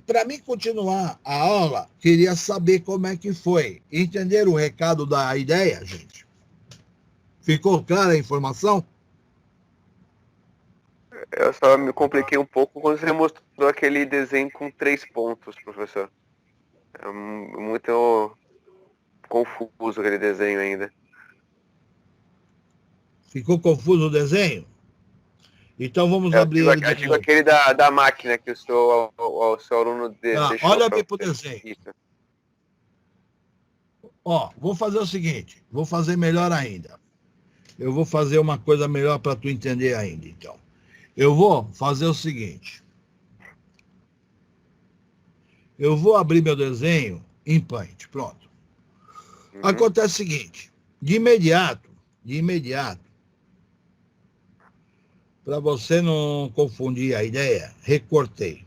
Speaker 1: Para mim continuar a aula, queria saber como é que foi. Entenderam o recado da ideia, gente? Ficou clara a informação?
Speaker 3: Eu só me compliquei um pouco quando você mostrou aquele desenho com 3 pontos, professor. É muito confuso aquele desenho ainda.
Speaker 1: Ficou confuso o desenho? Então vamos abrir ele de
Speaker 3: Eu digo
Speaker 1: novo.
Speaker 3: aquele da máquina que o seu aluno deixou.
Speaker 1: Olha
Speaker 3: pra
Speaker 1: bem pro
Speaker 3: você.
Speaker 1: desenho.
Speaker 3: Isso.
Speaker 1: Vou fazer o seguinte, vou fazer melhor ainda. Eu vou fazer uma coisa melhor para tu entender ainda, então. Eu vou fazer o seguinte. Eu vou abrir meu desenho em Paint, pronto.
Speaker 3: Uhum.
Speaker 1: Acontece o seguinte, de imediato, para você não confundir a ideia, recortei.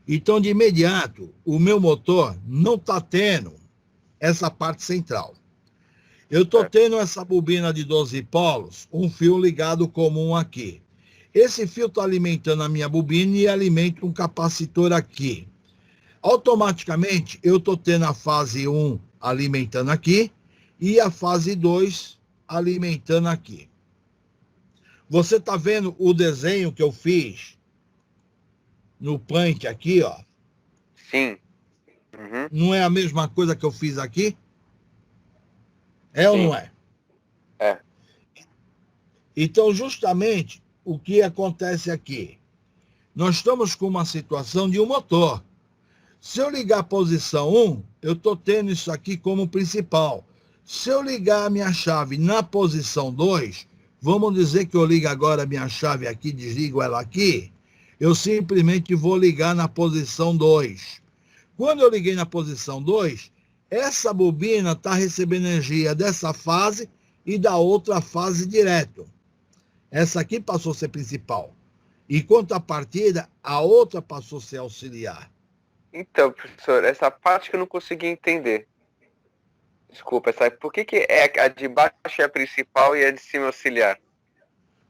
Speaker 1: Então, de imediato, o meu motor não está tendo essa parte central. Eu estou tendo essa bobina de 12 polos, um fio ligado comum aqui. Esse fio está alimentando a minha bobina e alimenta um capacitor aqui. Automaticamente, eu estou tendo a fase 1 alimentando aqui e a fase 2 alimentando aqui. Você está vendo o desenho que eu fiz no Paint aqui, ó?
Speaker 3: Sim. Uhum.
Speaker 1: Não é a mesma coisa que eu fiz aqui? É ou não é?
Speaker 3: É.
Speaker 1: Então, justamente, o que acontece aqui? Nós estamos com uma situação de um motor. Se eu ligar a posição 1, eu estou tendo isso aqui como principal. Se eu ligar a minha chave na posição 2, vamos dizer que eu ligo agora a minha chave aqui, desligo ela aqui, eu simplesmente vou ligar na posição 2. Quando eu liguei na posição 2, essa bobina está recebendo energia dessa fase e da outra fase direto. Essa aqui passou a ser principal. E contrapartida, a outra passou a ser auxiliar.
Speaker 3: Então, professor, essa parte que eu não consegui entender. Desculpa, sabe? Por que a de baixo é a principal e a de cima é auxiliar?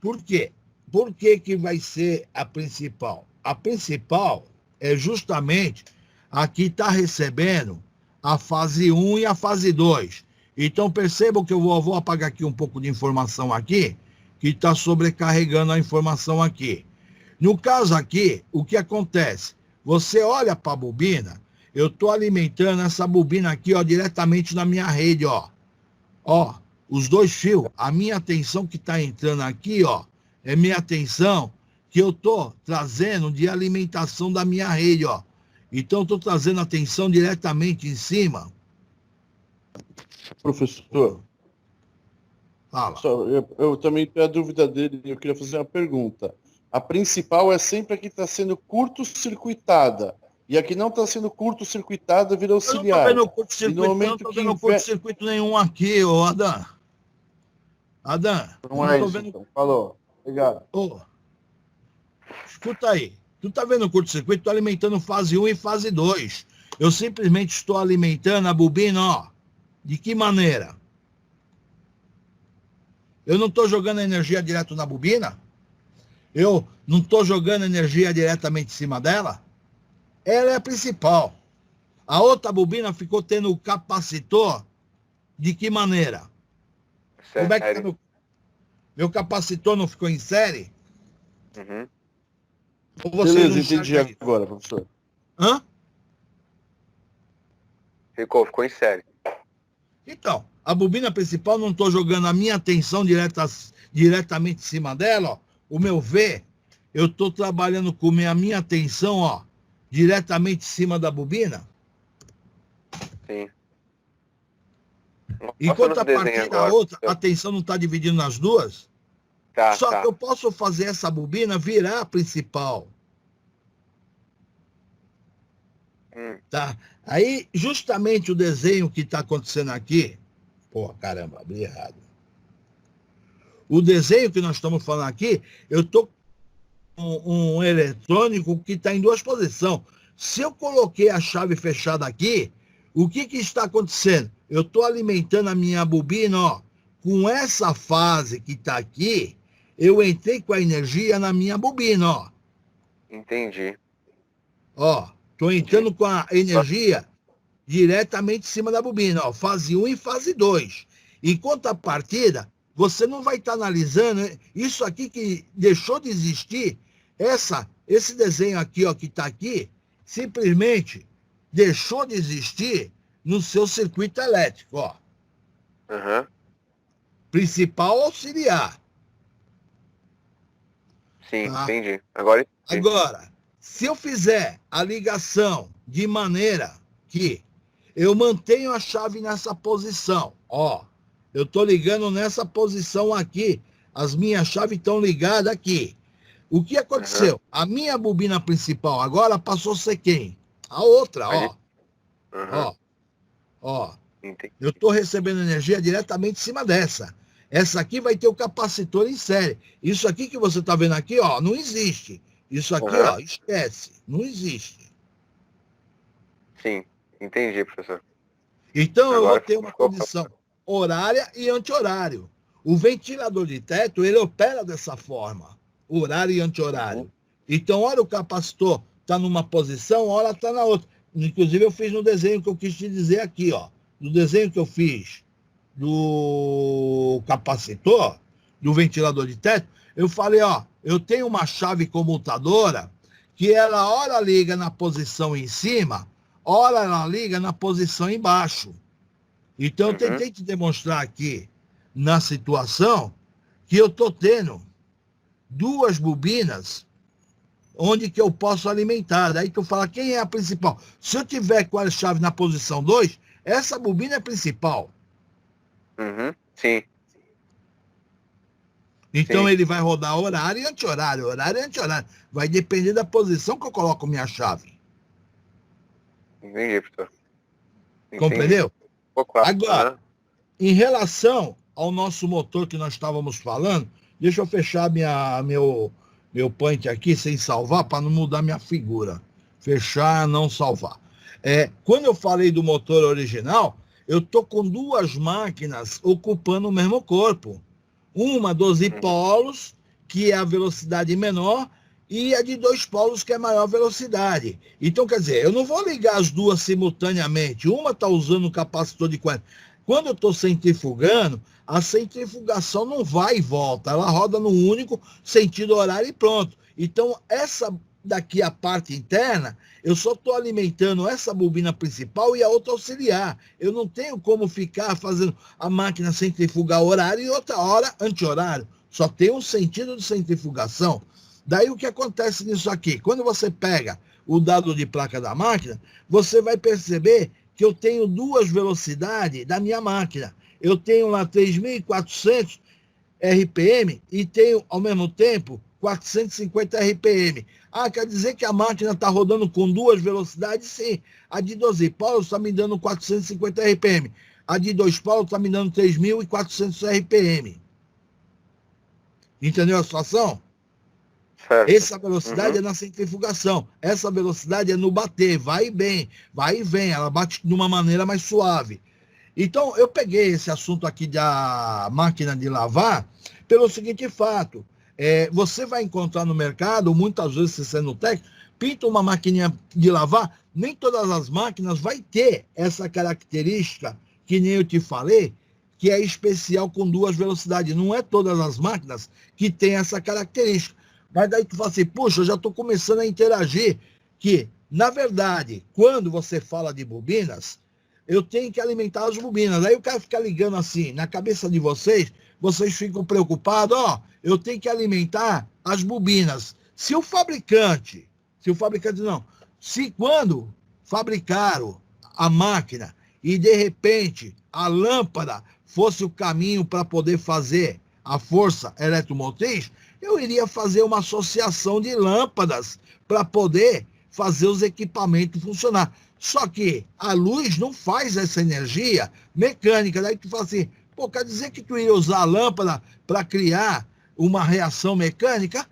Speaker 1: Por quê? Por que vai ser a principal? A principal é justamente a que está recebendo a fase 1 e a fase 2. Então, percebam que eu vou apagar aqui um pouco de informação aqui, que está sobrecarregando a informação aqui. No caso aqui, o que acontece? Você olha para a bobina, eu estou alimentando essa bobina aqui, ó, diretamente na minha rede, ó. Ó, os dois fios, a minha tensão que está entrando aqui, ó, é minha tensão que eu estou trazendo de alimentação da minha rede, ó. Então, estou trazendo a tensão diretamente em cima.
Speaker 4: Professor,
Speaker 1: Fala.
Speaker 4: eu também tenho a dúvida dele, eu queria fazer uma pergunta. A principal é sempre a que está sendo curto-circuitada. E a que não está sendo curto-circuitada vira auxiliar.
Speaker 1: Eu não estou vendo curto-circuito nenhum aqui, ô Adam. Adam,
Speaker 4: não é isso, então. Falou. Obrigado.
Speaker 1: Escuta aí. Tu tá vendo o curto-circuito? Estou alimentando fase 1 e fase 2. Eu simplesmente estou alimentando a bobina, ó. De que maneira? Eu não estou jogando energia direto na bobina? Eu não estou jogando energia diretamente em cima dela? Ela é a principal. A outra bobina ficou tendo o capacitor de que maneira?
Speaker 3: Sério?
Speaker 1: Como é que tá meu capacitor não ficou em série?
Speaker 3: Uhum.
Speaker 1: Ou você
Speaker 4: Beleza,
Speaker 1: não
Speaker 4: entendi
Speaker 1: enxerga isso?
Speaker 4: agora, professor.
Speaker 1: Hã?
Speaker 3: Ficou em série.
Speaker 1: Então, a bobina principal não estou jogando a minha tensão diretamente em cima dela, ó. O meu V, eu estou trabalhando com a minha tensão, ó, diretamente em cima da bobina.
Speaker 3: Sim.
Speaker 1: Enquanto a partir da outra, a tensão não está dividindo nas duas. Só que eu posso fazer essa bobina virar a principal. Tá? Aí, justamente o desenho que está acontecendo aqui... Pô, caramba, abri errado. O desenho que nós estamos falando aqui, eu estou com um eletrônico que está em duas posições. Se eu coloquei a chave fechada aqui, o que está acontecendo? Eu estou alimentando a minha bobina, ó, com essa fase que está aqui, eu entrei com a energia na minha bobina, ó.
Speaker 3: Entendi.
Speaker 1: Ó, estou entrando com a energia diretamente em cima da bobina, ó, fase 1 e fase 2. Em contrapartida, você não vai estar analisando isso aqui que deixou de existir, esse desenho aqui, ó, que está aqui, simplesmente deixou de existir no seu circuito elétrico, ó.
Speaker 3: Aham.
Speaker 1: Principal auxiliar.
Speaker 3: Sim,
Speaker 1: Tá.
Speaker 3: entendi. Agora entendi.
Speaker 1: Agora, se eu fizer a ligação de maneira que eu mantenho a chave nessa posição, ó, eu estou ligando nessa posição aqui, as minhas chaves estão ligadas aqui. O que aconteceu? A minha bobina principal agora passou a ser quem? A outra, ó.
Speaker 3: Aham.
Speaker 1: Ó.
Speaker 3: Entendi.
Speaker 1: Eu estou recebendo energia diretamente em cima dessa. Essa aqui vai ter o capacitor em série. Isso aqui que você está vendo aqui, ó, não existe. Isso aqui, ó, esquece. Não existe.
Speaker 3: Sim, entendi, professor.
Speaker 1: Então, eu vou
Speaker 3: Agora
Speaker 1: ter uma
Speaker 3: ficou
Speaker 1: condição horária e anti-horário. O ventilador de teto, ele opera dessa forma. Horário e anti-horário. Então, hora o capacitor está numa posição, hora está na outra. Inclusive, eu fiz no desenho que eu quis te dizer aqui, ó. No desenho que eu fiz do capacitor, do ventilador de teto, eu falei, ó, eu tenho uma chave comutadora que ela hora liga na posição em cima, hora ela liga na posição embaixo. Então, eu tentei te demonstrar aqui, na situação, que eu estou tendo duas bobinas onde que eu posso alimentar. Daí tu fala, quem é a principal? Se eu tiver com a chave na posição 2, essa bobina é principal.
Speaker 3: Sim.
Speaker 1: Então,
Speaker 3: Sim.
Speaker 1: ele vai rodar horário e anti-horário, horário e anti-horário. Vai depender da posição que eu coloco minha chave.
Speaker 3: Entendi, professor.
Speaker 1: Compreendeu?
Speaker 3: Ficou claro.
Speaker 1: Agora, em relação ao nosso motor que nós estávamos falando, deixa eu fechar meu point aqui sem salvar, para não mudar minha figura. Fechar, não salvar. Quando eu falei do motor original, eu estou com duas máquinas ocupando o mesmo corpo. Uma 12 polos, que é a velocidade menor, e a de 2 polos, que é a maior velocidade. Então, quer dizer, eu não vou ligar as duas simultaneamente. Uma está usando o capacitor de 40. Quando eu estou centrifugando, a centrifugação não vai e volta. Ela roda no único sentido horário e pronto. Então, essa daqui, a parte interna, eu só estou alimentando essa bobina principal e a outra auxiliar. Eu não tenho como ficar fazendo a máquina centrifugar horário e outra hora anti-horário. Só tem um sentido de centrifugação. Daí o que acontece nisso aqui? Quando você pega o dado de placa da máquina, você vai perceber que eu tenho duas velocidades da minha máquina. Eu tenho lá 3.400 RPM e tenho, ao mesmo tempo, 450 RPM. Ah, quer dizer que a máquina está rodando com duas velocidades? Sim. A de 12 polos está me dando 450 RPM. A de 2 polos está me dando 3.400 RPM. Entendeu a situação?
Speaker 3: Certo.
Speaker 1: Essa velocidade é na centrifugação. Essa velocidade é no bater. Vai e vem. Ela bate de uma maneira mais suave. Então, eu peguei esse assunto aqui da máquina de lavar pelo seguinte fato. Você vai encontrar no mercado, muitas vezes, se sendo técnico, pinta uma maquininha de lavar, nem todas as máquinas vai ter essa característica, que nem eu te falei, que é especial com duas velocidades. Não é todas as máquinas que tem essa característica. Mas daí tu fala assim, puxa, eu já estou começando a interagir, que, na verdade, quando você fala de bobinas, eu tenho que alimentar as bobinas. Aí o cara fica ligando assim, na cabeça de vocês ficam preocupados, eu tenho que alimentar as bobinas. Se quando fabricaram a máquina e, de repente, a lâmpada fosse o caminho para poder fazer a força eletromotriz, eu iria fazer uma associação de lâmpadas para poder fazer os equipamentos funcionar. Só que a luz não faz essa energia mecânica. Daí tu fala assim, quer dizer que tu ia usar a lâmpada para criar uma reação mecânica?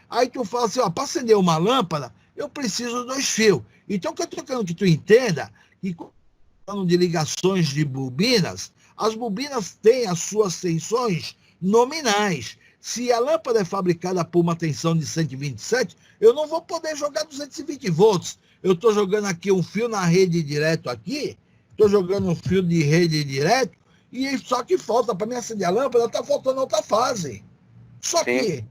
Speaker 1: Aí tu fala assim, para acender uma lâmpada, eu preciso de 2 fios. Então, o que eu estou querendo que tu entenda, que falando de ligações de bobinas, as bobinas têm as suas tensões nominais. Se a lâmpada é fabricada por uma tensão de 127, eu não vou poder jogar 220 volts. Eu estou jogando aqui um fio na rede direto aqui, estou jogando um fio de rede direto, e só que falta para me acender a lâmpada, está faltando outra fase. Só que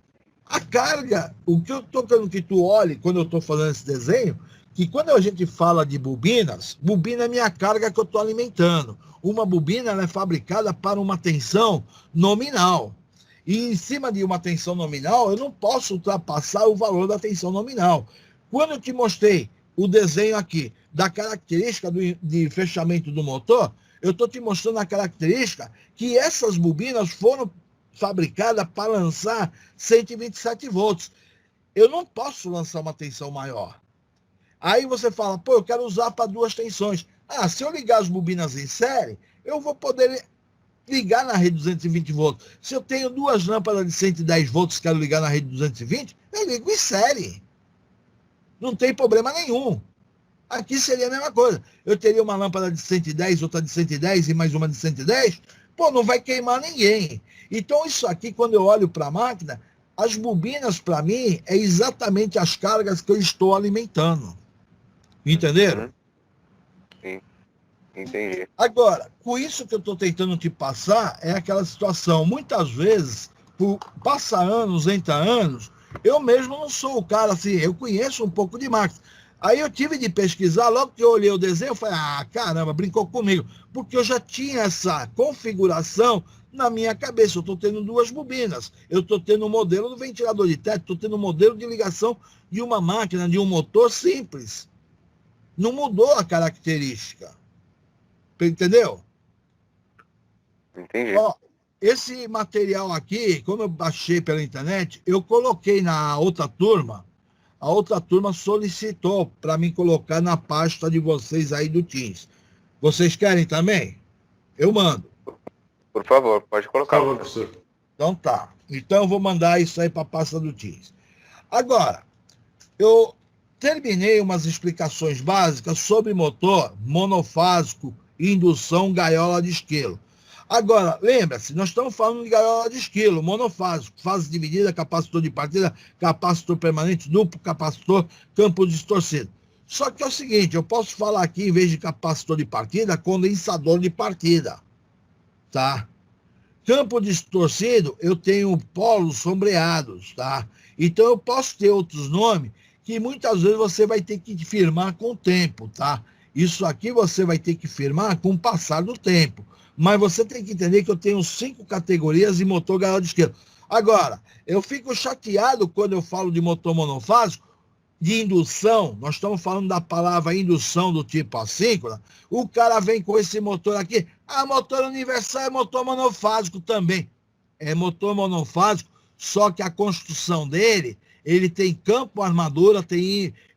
Speaker 1: a carga, o que eu estou querendo que tu olhe quando eu estou falando esse desenho, que quando a gente fala de bobinas, bobina é minha carga que eu estou alimentando. Uma bobina ela é fabricada para uma tensão nominal. E em cima de uma tensão nominal, eu não posso ultrapassar o valor da tensão nominal. Quando eu te mostrei o desenho aqui da característica de fechamento do motor, eu estou te mostrando a característica que essas bobinas foram fabricadas para lançar 127 volts. Eu não posso lançar uma tensão maior. Aí você fala, pô, eu quero usar para 2 tensões. Ah, se eu ligar as bobinas em série, eu vou poder ligar na rede 220 volts. Se eu tenho 2 lâmpadas de 110 volts, quero ligar na rede 220, eu ligo em série. Não tem problema nenhum. Aqui seria a mesma coisa. Eu teria uma lâmpada de 110, outra de 110 e mais uma de 110, pô, não vai queimar ninguém. Então isso aqui, quando eu olho para a máquina, as bobinas para mim é exatamente as cargas que eu estou alimentando. Entenderam?
Speaker 3: Sim, entendi.
Speaker 1: Agora, com isso que eu estou tentando te passar, é aquela situação, muitas vezes, passa anos, entra anos, eu mesmo não sou o cara assim, eu conheço um pouco de máquina. Aí eu tive de pesquisar, logo que eu olhei o desenho, eu falei, ah, caramba, brincou comigo, porque eu já tinha essa configuração na minha cabeça. Eu estou tendo 2 bobinas, eu estou tendo um modelo do ventilador de teto, estou tendo um modelo de ligação de uma máquina, de um motor simples. Não mudou a característica. Entendeu?
Speaker 3: Entendi.
Speaker 1: Ó, esse material aqui, como eu baixei pela internet, eu coloquei na outra turma. A outra turma solicitou para mim colocar na pasta de vocês aí do Teams. Vocês querem também? Eu mando.
Speaker 3: Por favor, pode
Speaker 2: Por
Speaker 3: colocar.
Speaker 2: favor, professor.
Speaker 1: Então tá. Então eu vou mandar isso aí para a pasta do Teams. Agora, eu terminei umas explicações básicas sobre motor monofásico, indução, gaiola de esquilo. Agora, lembra-se, nós estamos falando de gaiola de esquilo, monofásico, fase dividida, capacitor de partida, capacitor permanente, duplo capacitor, campo distorcido. Só que é o seguinte, eu posso falar aqui, em vez de capacitor de partida, condensador de partida. Tá? Campo distorcido, eu tenho polos sombreados, tá? Então eu posso ter outros nomes que muitas vezes você vai ter que firmar com o tempo, tá? Isso aqui você vai ter que firmar com o passar do tempo. Mas você tem que entender que eu tenho 5 categorias de motor gaiola de esquilo. Agora, eu fico chateado quando eu falo de motor monofásico, de indução, nós estamos falando da palavra indução do tipo assíncrona, o cara vem com esse motor aqui, motor universal é motor monofásico também. É motor monofásico, só que a construção dele, ele tem campo armadura,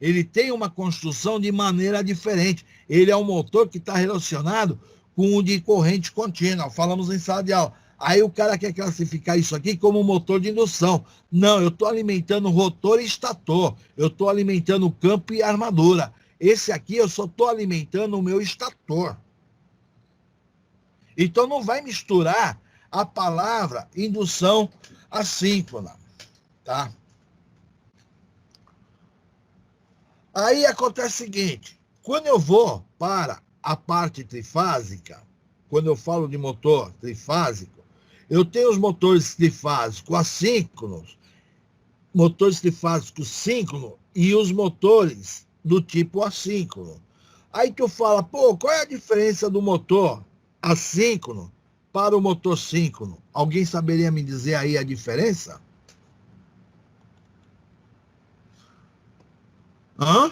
Speaker 1: ele tem uma construção de maneira diferente. Ele é um motor que está relacionado com o de corrente contínua. Falamos em sala de aula. Aí o cara quer classificar isso aqui como motor de indução. Não, eu estou alimentando rotor e estator. Eu estou alimentando campo e armadura. Esse aqui eu só estou alimentando o meu estator. Então não vai misturar a palavra indução assíncrona. Tá? Aí acontece o seguinte, quando eu vou para a parte trifásica, quando eu falo de motor trifásico, eu tenho os motores trifásicos assíncronos, motores trifásicos síncronos e os motores do tipo assíncrono. Aí tu fala, pô, qual é a diferença do motor assíncrono para o motor síncrono? Alguém saberia me dizer aí a diferença? Hã?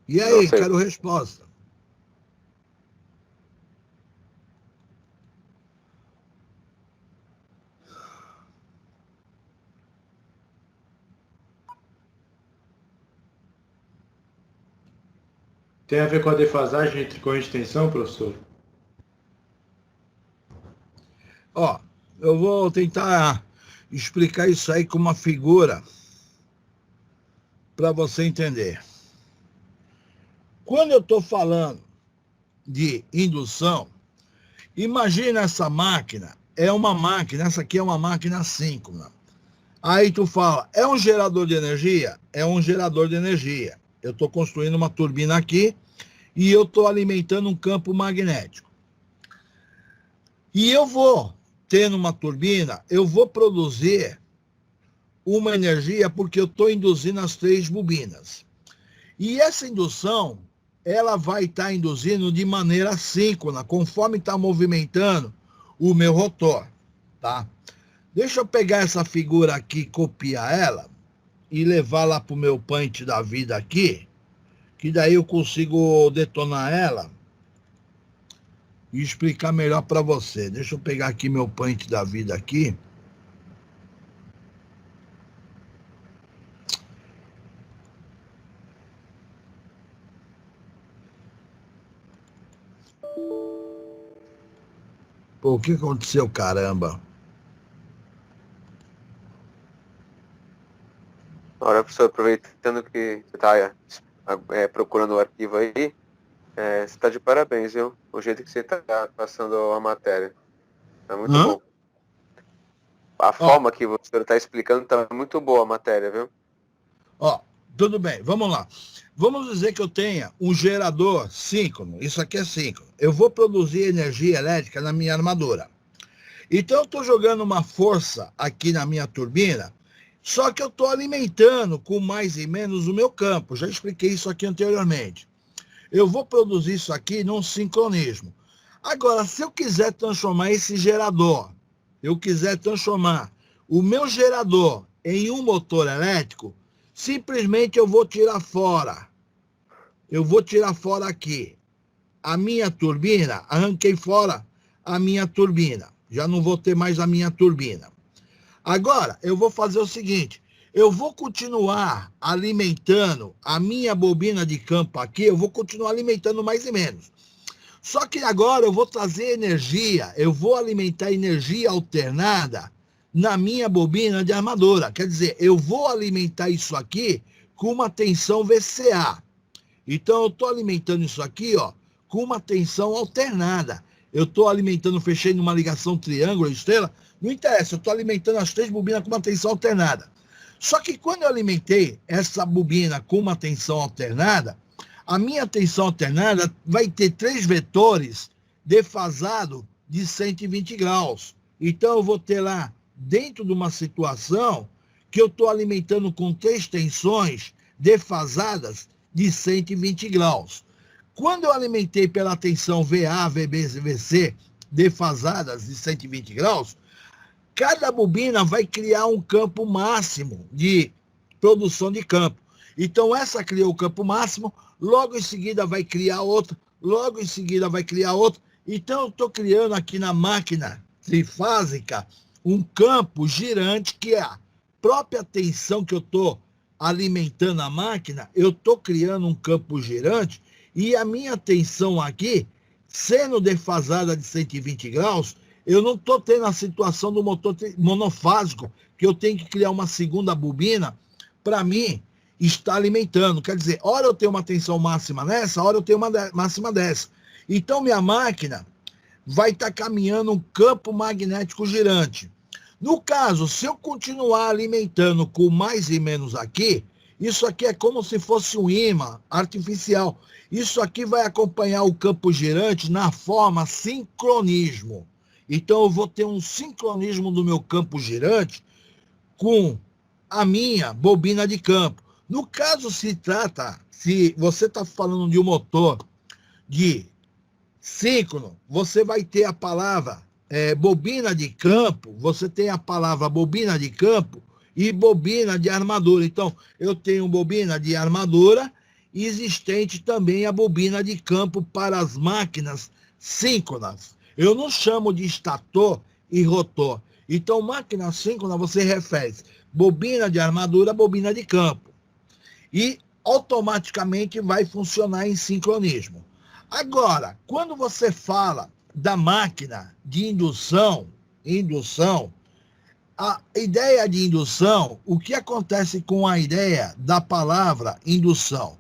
Speaker 1: E aí, quero resposta.
Speaker 2: Tem a ver com a defasagem entre corrente e tensão, professor?
Speaker 1: Ó, eu vou tentar explicar isso aí com uma figura para você entender. Quando eu estou falando de indução, Imagina essa máquina, essa aqui é uma máquina síncrona. Aí tu fala, é um gerador de energia? É um gerador de energia. Eu estou construindo uma turbina aqui e eu estou alimentando um campo magnético. E eu vou, tendo uma turbina, eu vou produzir uma energia porque eu estou induzindo as 3 bobinas. E essa indução, ela vai estar induzindo de maneira síncrona, conforme está movimentando o meu rotor, tá? Deixa eu pegar essa figura aqui, copiar ela e levar lá para o meu Paint da vida aqui, que daí eu consigo detonar ela e explicar melhor para você. Deixa eu pegar aqui meu Paint da vida aqui. Pô, o que aconteceu, caramba?
Speaker 3: Olha, professor, aproveitando que você está procurando o arquivo aí, você está de parabéns, viu? O jeito que você está passando a matéria. Tá muito bom. A forma que você está explicando tá muito boa a matéria, viu?
Speaker 1: Ó, tudo bem, vamos lá. Vamos dizer que eu tenha um gerador síncrono, isso aqui é síncrono. Eu vou produzir energia elétrica na minha armadura. Então eu estou jogando uma força aqui na minha turbina, só que eu estou alimentando com mais e menos o meu campo. Já expliquei isso aqui anteriormente. Eu vou produzir isso aqui num sincronismo. Agora, se eu quiser transformar esse gerador, eu quiser transformar o meu gerador em um motor elétrico, simplesmente eu vou tirar fora. Eu vou tirar fora aqui a minha turbina, arranquei fora a minha turbina. Já não vou ter mais a minha turbina. Agora, eu vou fazer o seguinte, eu vou continuar alimentando a minha bobina de campo aqui, eu vou continuar alimentando mais e menos. Só que agora eu vou trazer energia, eu vou alimentar energia alternada na minha bobina de armadura. Quer dizer, eu vou alimentar isso aqui com uma tensão VCA. Então, eu estou alimentando isso aqui, ó, com uma tensão alternada. Eu estou alimentando, fechei numa ligação triângulo, estrela, não interessa, eu estou alimentando as 3 bobinas com uma tensão alternada. Só que quando eu alimentei essa bobina com uma tensão alternada, a minha tensão alternada vai ter 3 vetores defasados de 120 graus. Então eu vou ter lá, dentro de uma situação, que eu estou alimentando com 3 tensões defasadas de 120 graus. Quando eu alimentei pela tensão VA, VB, VC, defasadas de 120 graus, cada bobina vai criar um campo máximo de produção de campo. Então, essa criou o campo máximo, logo em seguida vai criar outra, logo em seguida vai criar outra. Então, eu estou criando aqui na máquina trifásica um campo girante, que é a própria tensão que eu estou alimentando a máquina, eu estou criando um campo girante, e a minha tensão aqui, sendo defasada de 120 graus, eu não estou tendo a situação do motor monofásico, que eu tenho que criar uma segunda bobina para mim estar alimentando. Quer dizer, hora eu tenho uma tensão máxima nessa, hora eu tenho uma máxima dessa. Então, minha máquina vai estar caminhando um campo magnético girante. No caso, se eu continuar alimentando com mais e menos aqui, isso aqui é como se fosse um ímã artificial. Isso aqui vai acompanhar o campo girante na forma sincronismo. Então, eu vou ter um sincronismo do meu campo girante com a minha bobina de campo. No caso, se você está falando de um motor de síncrono, você vai ter a palavra bobina de campo, você tem a palavra bobina de campo e bobina de armadura. Então, eu tenho bobina de armadura e existente também a bobina de campo para as máquinas síncronas. Eu não chamo de estator e rotor. Então, máquina síncrona, você refere bobina de armadura, bobina de campo. E automaticamente vai funcionar em sincronismo. Agora, quando você fala da máquina de indução, a ideia de indução, o que acontece com a ideia da palavra indução?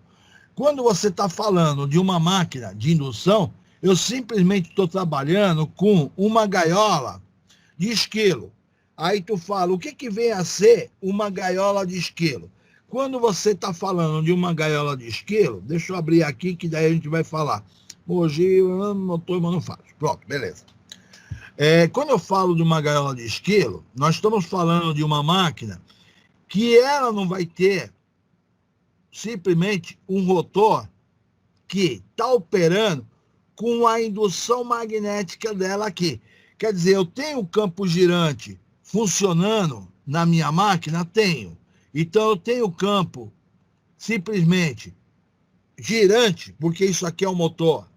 Speaker 1: Quando você está falando de uma máquina de indução, Eu simplesmente estou trabalhando com uma gaiola de esquilo. Aí tu fala, o que, que vem a ser uma gaiola de esquilo? Quando você está falando de uma gaiola de esquilo, deixa eu abrir aqui que daí a gente vai falar. Hoje motor manufático. Pronto, beleza. Quando eu falo de uma gaiola de esquilo, nós estamos falando de uma máquina que ela não vai ter simplesmente um rotor que está operando com a indução magnética dela aqui. Quer dizer, eu tenho um campo girante funcionando na minha máquina? Tenho. Então, eu tenho campo simplesmente girante, porque isso aqui é um motor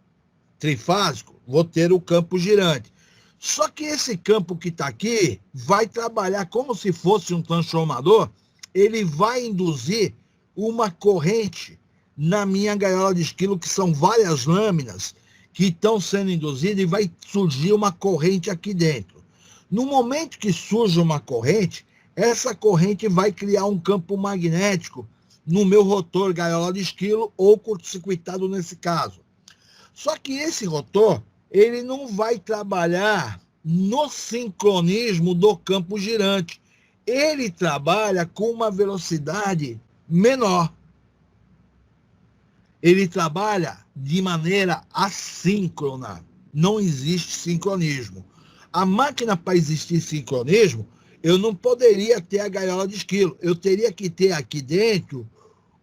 Speaker 1: trifásico, vou ter o campo girante. Só que esse campo que está aqui vai trabalhar como se fosse um transformador, ele vai induzir uma corrente na minha gaiola de esquilo, que são várias lâminas que estão sendo induzidas e vai surgir uma corrente aqui dentro. No momento que surge uma corrente, essa corrente vai criar um campo magnético no meu rotor gaiola de esquilo ou curto-circuitado nesse caso. Só que esse rotor, ele não vai trabalhar no sincronismo do campo girante. Ele trabalha com uma velocidade menor. Ele trabalha de maneira assíncrona. Não existe sincronismo. A máquina, para existir sincronismo, eu não poderia ter a gaiola de esquilo. Eu teria que ter aqui dentro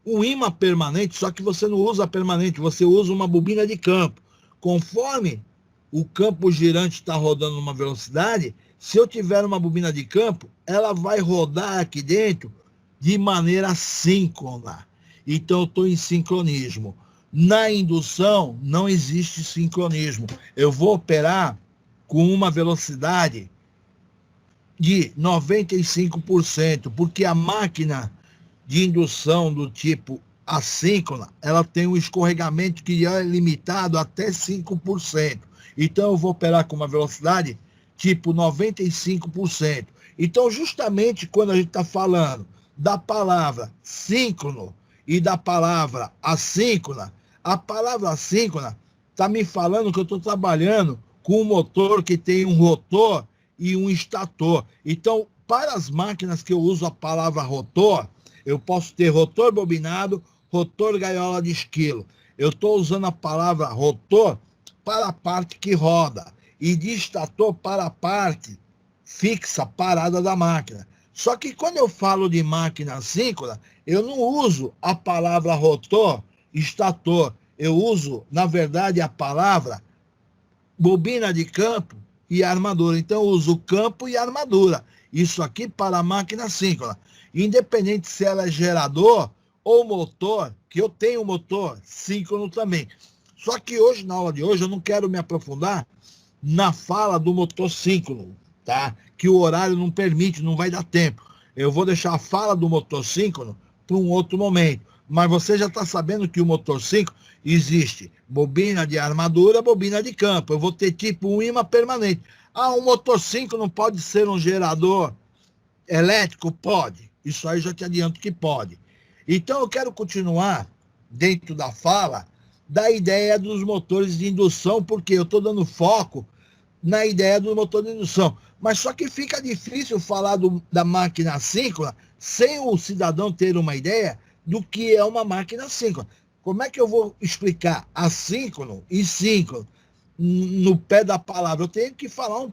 Speaker 1: um ímã permanente, só que você não usa permanente, você usa uma bobina de campo. Conforme o campo girante está rodando numa velocidade, se eu tiver uma bobina de campo, ela vai rodar aqui dentro de maneira síncrona. Então, eu estou em sincronismo. Na indução, não existe sincronismo. Eu vou operar com uma velocidade de 95%, porque a máquina de indução do tipo assíncrona, ela tem um escorregamento que é limitado até 5%. Então, eu vou operar com uma velocidade tipo 95%. Então, justamente quando a gente está falando da palavra síncrono e da palavra assíncrona, a palavra assíncrona está me falando que eu estou trabalhando com um motor que tem um rotor e um estator. Então, para as máquinas que eu uso a palavra rotor, eu posso ter rotor bobinado, rotor gaiola de esquilo. Eu estou usando a palavra rotor para a parte que roda e de estator para a parte fixa, parada da máquina. Só que quando eu falo de máquina assíncrona, eu não uso a palavra rotor, estator. Eu uso, na verdade, a palavra bobina de campo e armadura. Então, eu uso campo e armadura. Isso aqui para a máquina síncrona. Independente se ela é gerador ou motor, que eu tenho motor síncrono também. Só que hoje, na aula de hoje, eu não quero me aprofundar na fala do motor síncrono, tá? Que o horário não permite, não vai dar tempo. Eu vou deixar a fala do motor síncrono para um outro momento. Mas você já está sabendo que o motor síncrono existe bobina de armadura, bobina de campo. Eu vou ter tipo um ímã permanente. Ah, um motor síncrono pode ser um gerador elétrico? Pode. Isso aí já te adianto que pode. Então eu quero continuar dentro da fala da ideia dos motores de indução, porque eu estou dando foco na ideia do motor de indução. Mas só que fica difícil falar da máquina assíncrona sem o cidadão ter uma ideia do que é uma máquina assíncrona. Como é que eu vou explicar assíncrono e síncrono no pé da palavra? Eu tenho que falar um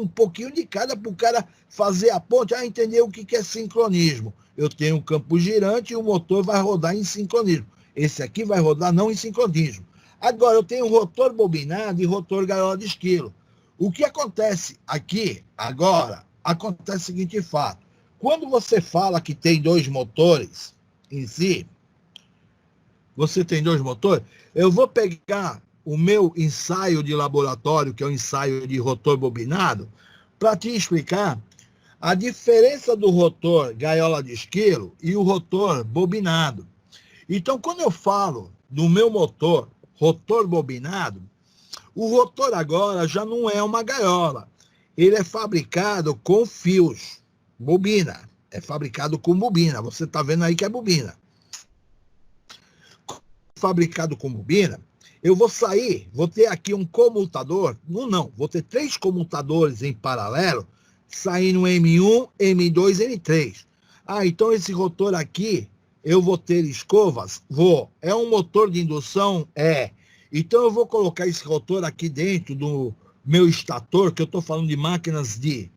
Speaker 1: pouquinho de cada para o cara fazer a ponte, entender o que é sincronismo. Eu tenho um campo girante e o motor vai rodar em sincronismo. Esse aqui vai rodar não em sincronismo. Agora, eu tenho rotor bobinado e rotor gaiola de esquilo. O que acontece aqui, agora, acontece o seguinte fato. Quando você fala que tem dois motores em si, você tem dois motores, eu vou pegar o meu ensaio de laboratório, que é o ensaio de rotor bobinado, para te explicar a diferença do rotor gaiola de esquilo e o rotor bobinado. Então, quando eu falo do meu motor rotor bobinado, o rotor agora já não é uma gaiola. Ele é fabricado com fios, bobina. É fabricado com bobina. Você está vendo aí que é bobina. Fabricado com bobina, eu vou sair, vou ter aqui um comutador, não, vou ter 3 comutadores em paralelo, saindo M1, M2, M3. Então esse rotor aqui, eu vou ter escovas? Vou. É um motor de indução? É. Então eu vou colocar esse rotor aqui dentro do meu estator, que eu estou falando de máquinas de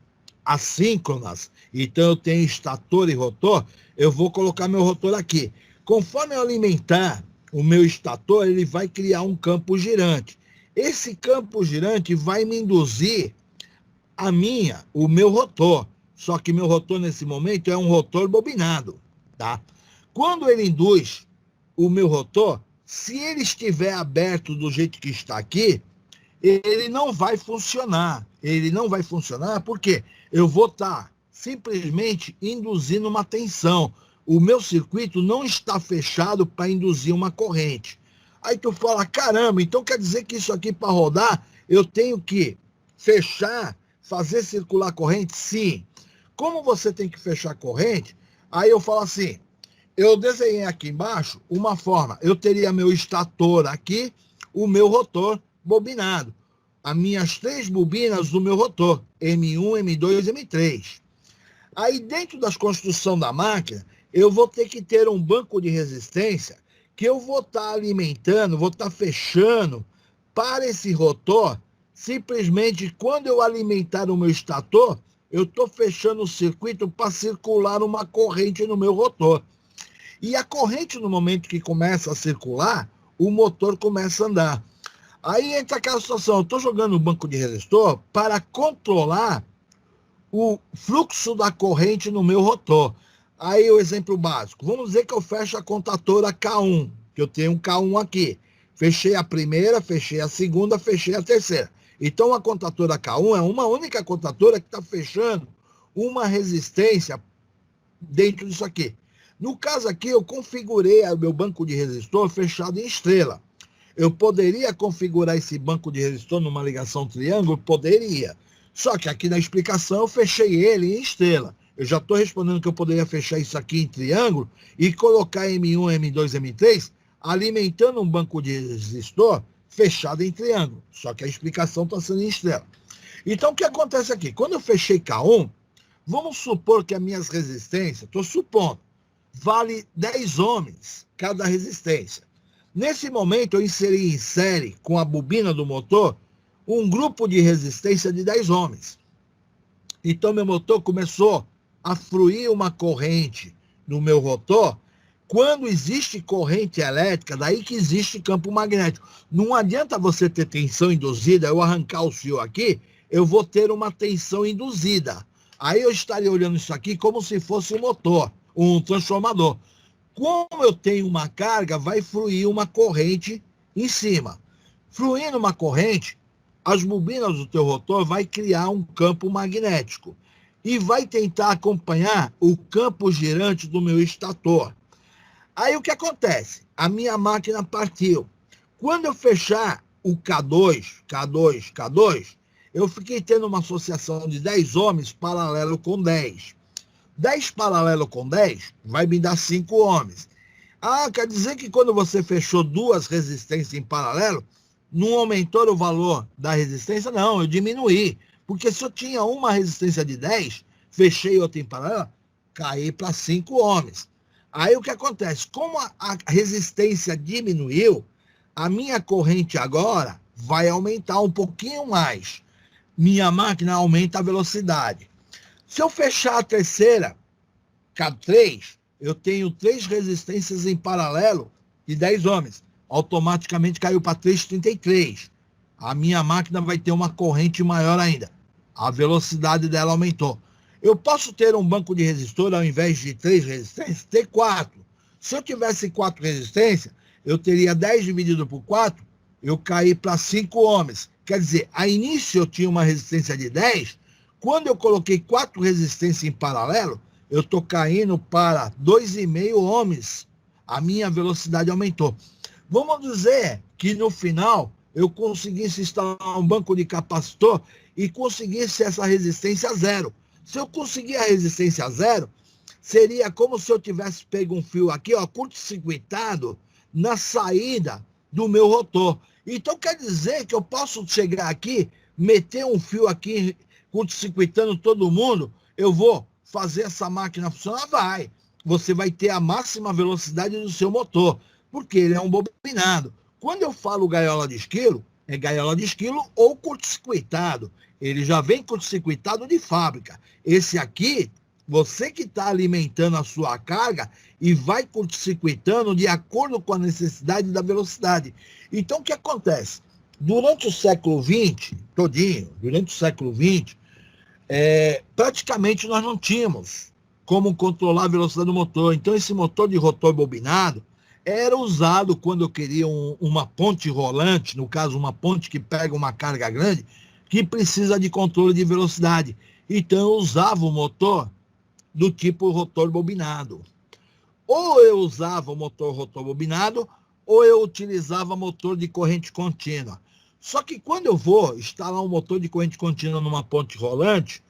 Speaker 1: assíncronas, então eu tenho estator e rotor, eu vou colocar meu rotor aqui. Conforme eu alimentar o meu estator, ele vai criar um campo girante. Esse campo girante vai me induzir o meu rotor. Só que meu rotor nesse momento é um rotor bobinado, tá? Quando ele induz o meu rotor, se ele estiver aberto do jeito que está aqui, ele não vai funcionar. Ele não vai funcionar porque eu vou estar simplesmente induzindo uma tensão. O meu circuito não está fechado para induzir uma corrente. Aí tu fala, caramba, então quer dizer que isso aqui para rodar, eu tenho que fechar, fazer circular corrente? Sim. Como você tem que fechar a corrente, aí eu falo assim, eu desenhei aqui embaixo uma forma, eu teria meu estator aqui, o meu rotor bobinado. As minhas 3 bobinas do meu rotor, M1, M2 e M3. Aí dentro das construções da máquina, eu vou ter que ter um banco de resistência que eu vou estar alimentando, vou estar fechando para esse rotor. Simplesmente quando eu alimentar o meu estator, eu estou fechando o circuito para circular uma corrente no meu rotor. E a corrente, no momento que começa a circular, o motor começa a andar. Aí entra aquela situação, eu estou jogando um banco de resistor para controlar o fluxo da corrente no meu rotor. Aí o exemplo básico, vamos dizer que eu fecho a contatora K1, que eu tenho um K1 aqui. Fechei a primeira, fechei a segunda, fechei a terceira. Então a contatora K1 é uma única contatora que está fechando uma resistência dentro disso aqui. No caso aqui, eu configurei o meu banco de resistor fechado em estrela. Eu poderia configurar esse banco de resistor numa ligação triângulo? Poderia. Só que aqui na explicação eu fechei ele em estrela. Eu já estou respondendo que eu poderia fechar isso aqui em triângulo e colocar M1, M2, M3 alimentando um banco de resistor fechado em triângulo. Só que a explicação está sendo em estrela. Então o que acontece aqui? Quando eu fechei K1, vamos supor que as minhas resistências, estou supondo, vale 10 ohms cada resistência. Nesse momento, eu inseri em série, com a bobina do motor, um grupo de resistência de 10 ohms. Então, meu motor começou a fluir uma corrente no meu rotor. Quando existe corrente elétrica, daí que existe campo magnético. Não adianta você ter tensão induzida, eu arrancar o fio aqui, eu vou ter uma tensão induzida. Aí eu estaria olhando isso aqui como se fosse um motor, um transformador. Como eu tenho uma carga, vai fluir uma corrente em cima. Fluindo uma corrente, as bobinas do teu rotor vai criar um campo magnético e vai tentar acompanhar o campo girante do meu estator. Aí o que acontece? A minha máquina partiu. Quando eu fechar o K2, eu fiquei tendo uma associação de 10 ohms paralelo com 10. 10 paralelo com 10 vai me dar 5 ohms. Quer dizer que quando você fechou 2 resistências em paralelo, não aumentou o valor da resistência? Não, eu diminuí. Porque se eu tinha uma resistência de 10, fechei outra em paralelo, caí para 5 ohms. Aí o que acontece? Como a resistência diminuiu, a minha corrente agora vai aumentar um pouquinho mais. Minha máquina aumenta a velocidade. Se eu fechar a terceira, K3, eu tenho 3 resistências em paralelo de 10 ohms. Automaticamente caiu para 3,33. A minha máquina vai ter uma corrente maior ainda. A velocidade dela aumentou. Eu posso ter um banco de resistor, ao invés de 3 resistências, ter 4. Se eu tivesse 4 resistências, eu teria 10 dividido por 4, eu caí para 5 ohms. Quer dizer, a início eu tinha uma resistência de 10, quando eu coloquei 4 resistências em paralelo, eu estou caindo para 2,5 ohms. A minha velocidade aumentou. Vamos dizer que no final eu conseguisse instalar um banco de capacitor e conseguisse essa resistência zero. Se eu conseguir a resistência zero, seria como se eu tivesse pego um fio aqui, curto-circuitado, na saída do meu rotor. Então quer dizer que eu posso chegar aqui, meter um fio aqui, curto-circuitando todo mundo, eu vou fazer essa máquina funcionar? Vai. Você vai ter a máxima velocidade do seu motor, porque ele é um bobinado. Quando eu falo gaiola de esquilo, é gaiola de esquilo ou curto-circuitado. Ele já vem curto-circuitado de fábrica. Esse aqui, você que está alimentando a sua carga e vai curto-circuitando de acordo com a necessidade da velocidade. Então, o que acontece? Durante o século XX, todinho, durante o século XX, praticamente nós não tínhamos como controlar a velocidade do motor. Então, esse motor de rotor bobinado era usado quando eu queria uma ponte rolante, no caso, uma ponte que pega uma carga grande, que precisa de controle de velocidade. Então, eu usava o motor do tipo rotor bobinado. Ou eu usava o motor rotor bobinado, ou eu utilizava motor de corrente contínua. Só que quando eu vou instalar um motor de corrente contínua numa ponte rolante,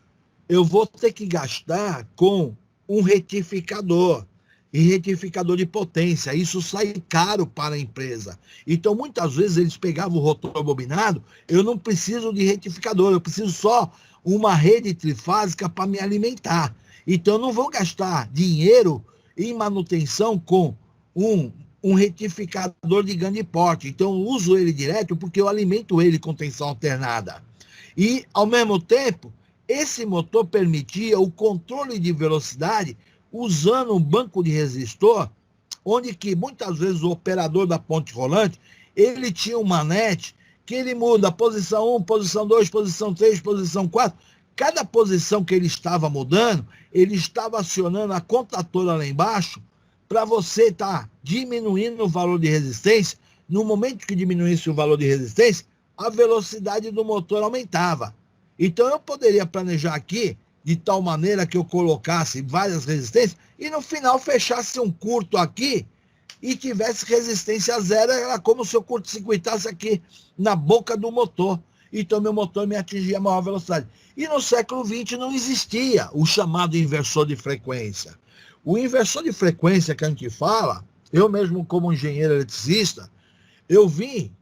Speaker 1: eu vou ter que gastar com um retificador, e retificador de potência. Isso sai caro para a empresa. Então, muitas vezes, eles pegavam o rotor bobinado, eu não preciso de retificador, eu preciso só uma rede trifásica para me alimentar. Então, eu não vou gastar dinheiro em manutenção com um retificador de grande porte. Então, eu uso ele direto porque eu alimento ele com tensão alternada. E, ao mesmo tempo, esse motor permitia o controle de velocidade usando um banco de resistor, onde que muitas vezes o operador da ponte rolante, ele tinha um manete que ele muda a posição 1, posição 2, posição 3, posição 4. Cada posição que ele estava mudando, ele estava acionando a contatora lá embaixo para você estar diminuindo o valor de resistência. No momento que diminuísse o valor de resistência, a velocidade do motor aumentava. Então, eu poderia planejar aqui de tal maneira que eu colocasse várias resistências e no final fechasse um curto aqui e tivesse resistência zero. Era como se eu curto-circuitasse aqui na boca do motor. Então, meu motor me atingia a maior velocidade. E no século XX não existia o chamado inversor de frequência. O inversor de frequência que a gente fala, eu mesmo como engenheiro eletricista, eu vim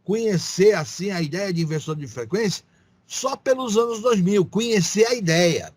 Speaker 1: conhecer assim a ideia de inversor de frequência só pelos anos 2000, conhecer a ideia.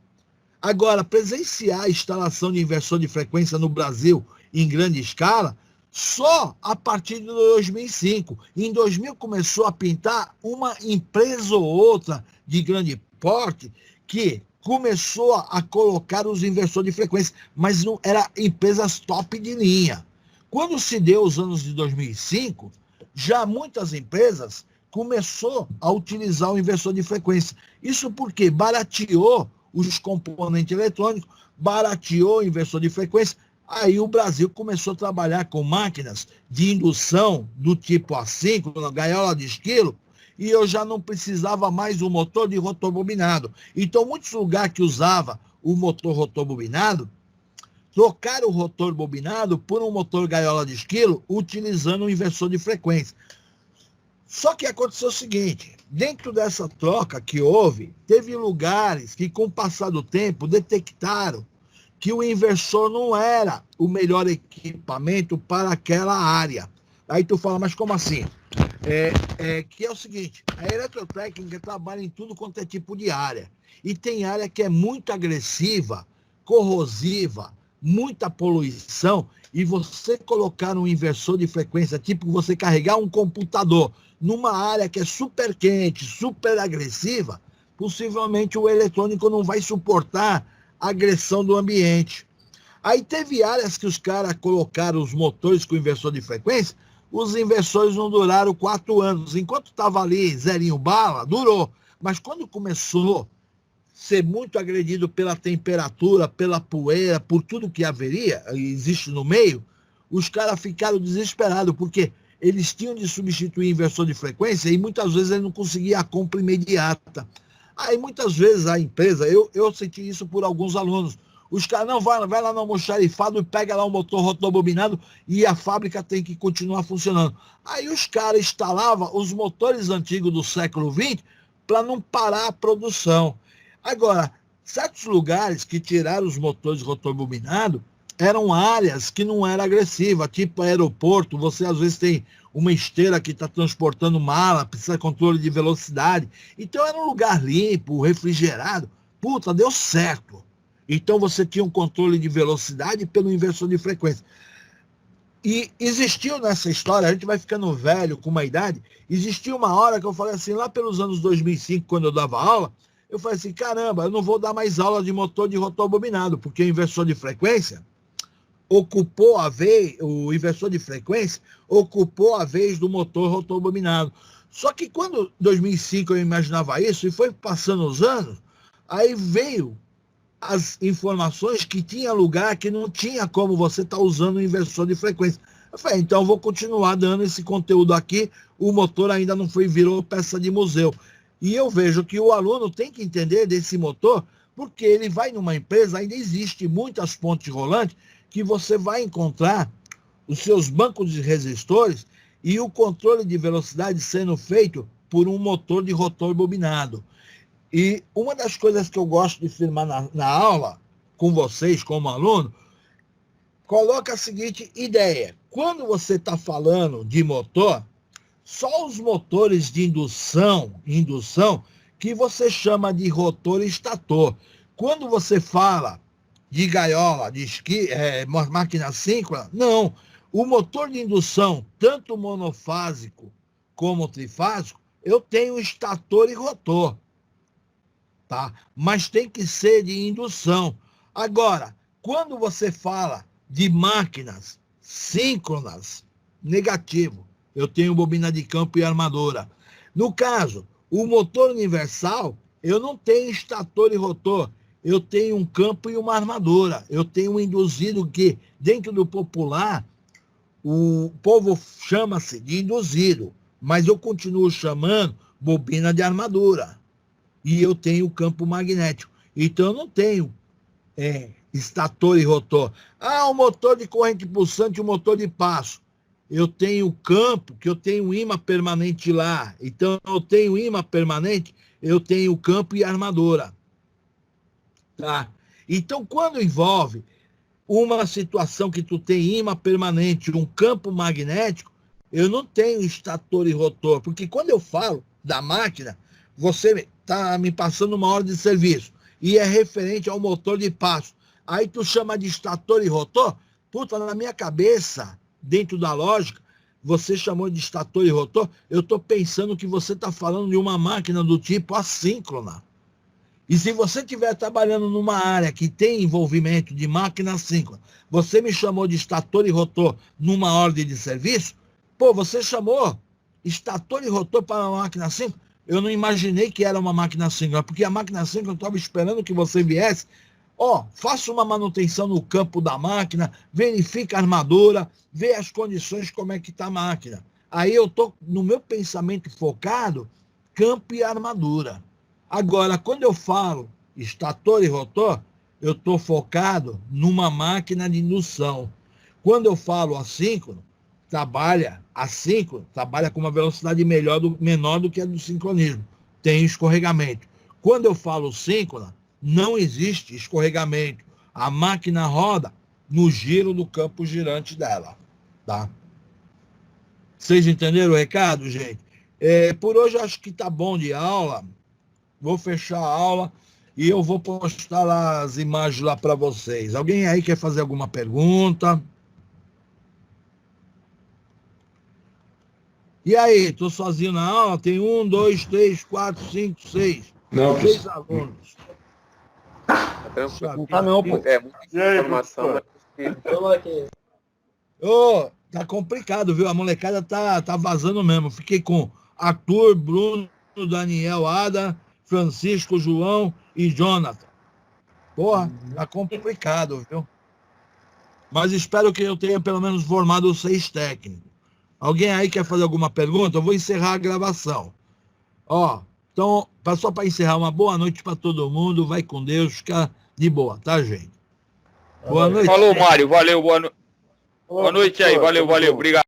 Speaker 1: Agora, presenciar a instalação de inversor de frequência no Brasil em grande escala, só a partir de 2005. Em 2000 começou a pintar uma empresa ou outra de grande porte que começou a colocar os inversores de frequência, mas não era empresas top de linha. Quando se deu os anos de 2005, já muitas empresas começou a utilizar o inversor de frequência. Isso porque barateou os componentes eletrônicos, barateou o inversor de frequência. Aí o Brasil começou a trabalhar com máquinas de indução do tipo A5, gaiola de esquilo, e eu já não precisava mais do motor de rotor bobinado. Então, muitos lugares que usava o motor rotor bobinado, trocaram o rotor bobinado por um motor gaiola de esquilo, utilizando o inversor de frequência. Só que aconteceu o seguinte, dentro dessa troca que houve, teve lugares que, com o passar do tempo, detectaram que o inversor não era o melhor equipamento para aquela área. Aí tu fala, mas como assim? Que é o seguinte, a eletrotécnica trabalha em tudo quanto é tipo de área. E tem área que é muito agressiva, corrosiva, muita poluição, e você colocar um inversor de frequência, tipo você carregar um computador numa área que é super quente, super agressiva, possivelmente o eletrônico não vai suportar a agressão do ambiente. Aí teve áreas que os caras colocaram os motores com inversor de frequência, os inversores não duraram 4 anos. Enquanto estava ali zerinho bala, durou. Mas quando começou a ser muito agredido pela temperatura, pela poeira, por tudo que haveria, existe no meio, os caras ficaram desesperados, porque eles tinham de substituir inversor de frequência e muitas vezes ele não conseguia a compra imediata. Aí muitas vezes a empresa, eu senti isso por alguns alunos, os caras, não, vai lá no almoxarifado e pega lá um motor rotobobinado e a fábrica tem que continuar funcionando. Aí os caras instalavam os motores antigos do século XX para não parar a produção. Agora, certos lugares que tiraram os motores rotobobinados eram áreas que não eram agressivas, tipo aeroporto, você às vezes tem uma esteira que está transportando mala, precisa de controle de velocidade. Então era um lugar limpo, refrigerado. Puta, deu certo. Então você tinha um controle de velocidade pelo inversor de frequência. E existiu nessa história, a gente vai ficando velho, com uma idade, existiu uma hora que eu falei assim, lá pelos anos 2005, quando eu dava aula, eu falei assim, caramba, eu não vou dar mais aula de motor de rotor bobinado, porque o inversor de frequência ocupou a vez, o inversor de frequência ocupou a vez do motor rotor bobinado. Só que quando, em 2005, eu imaginava isso, e foi passando os anos, aí veio as informações que tinha lugar que não tinha como você estar usando o inversor de frequência. Eu falei, então eu vou continuar dando esse conteúdo aqui, o motor ainda não virou peça de museu. E eu vejo que o aluno tem que entender desse motor, porque ele vai numa empresa, ainda existe muitas pontes rolantes, que você vai encontrar os seus bancos de resistores e o controle de velocidade sendo feito por um motor de rotor bobinado. E uma das coisas que eu gosto de firmar na aula, com vocês, como aluno, coloca a seguinte ideia. Quando você está falando de motor, só os motores de indução, que você chama de rotor e estator. Quando você fala de gaiola, de máquina síncrona, não. O motor de indução, tanto monofásico como trifásico, eu tenho estator e rotor. Tá? Mas tem que ser de indução. Agora, quando você fala de máquinas síncronas, negativo, eu tenho bobina de campo e armadura. No caso, o motor universal, eu não tenho estator e rotor, eu tenho um campo e uma armadura. Eu tenho um induzido que, dentro do popular, o povo chama-se de induzido, mas eu continuo chamando bobina de armadura. E eu tenho campo magnético. Então, eu não tenho estator e rotor. Um motor de corrente pulsante e um motor de passo. Eu tenho campo, que eu tenho um ímã permanente lá. Então, eu tenho ímã permanente, eu tenho campo e armadura. Tá? Então, quando envolve uma situação que tu tem ímã permanente, um campo magnético, eu não tenho estator e rotor. Porque quando eu falo da máquina, você está me passando uma ordem de serviço e é referente ao motor de passo. Aí tu chama de estator e rotor? Puta, na minha cabeça, dentro da lógica, você chamou de estator e rotor, eu estou pensando que você está falando de uma máquina do tipo assíncrona. E se você estiver trabalhando numa área que tem envolvimento de máquina assíncrona, você me chamou de estator e rotor numa ordem de serviço, pô, você chamou estator e rotor para uma máquina assíncrona? Eu não imaginei que era uma máquina síncrona, porque a máquina síncrona eu estava esperando que você viesse. Faça uma manutenção no campo da máquina, verifica a armadura, vê as condições, como é que está a máquina. Aí eu estou, no meu pensamento focado, campo e armadura. Agora, quando eu falo estator e rotor, eu estou focado numa máquina de indução. Quando eu falo assíncrono, assíncrono trabalha com uma velocidade menor do que a do sincronismo. Tem escorregamento. Quando eu falo síncrona, não existe escorregamento. A máquina roda no giro do campo girante dela. Tá? Vocês entenderam o recado, gente? Por hoje acho que tá bom de aula. Vou fechar a aula e eu vou postar lá as imagens lá para vocês. Alguém aí quer fazer alguma pergunta? E aí, tô sozinho na aula? Tem 1, 2, 3, 4, 5, 6.
Speaker 2: Não,
Speaker 1: 6 alunos.
Speaker 3: Não
Speaker 5: tá não, pô.
Speaker 3: muita informação.
Speaker 1: Tá complicado, viu? A molecada tá vazando mesmo. Fiquei com Arthur, Bruno, Daniel, Ada, Francisco, João e Jonathan. Porra, tá complicado, viu? Mas espero que eu tenha pelo menos formado os 6 técnicos. Alguém aí quer fazer alguma pergunta? Eu vou encerrar a gravação. Então, só para encerrar, uma boa noite para todo mundo. Vai com Deus, fica de boa, tá, gente? Boa noite.
Speaker 5: Falou, Mário. Valeu, boa noite aí. Valeu, obrigado.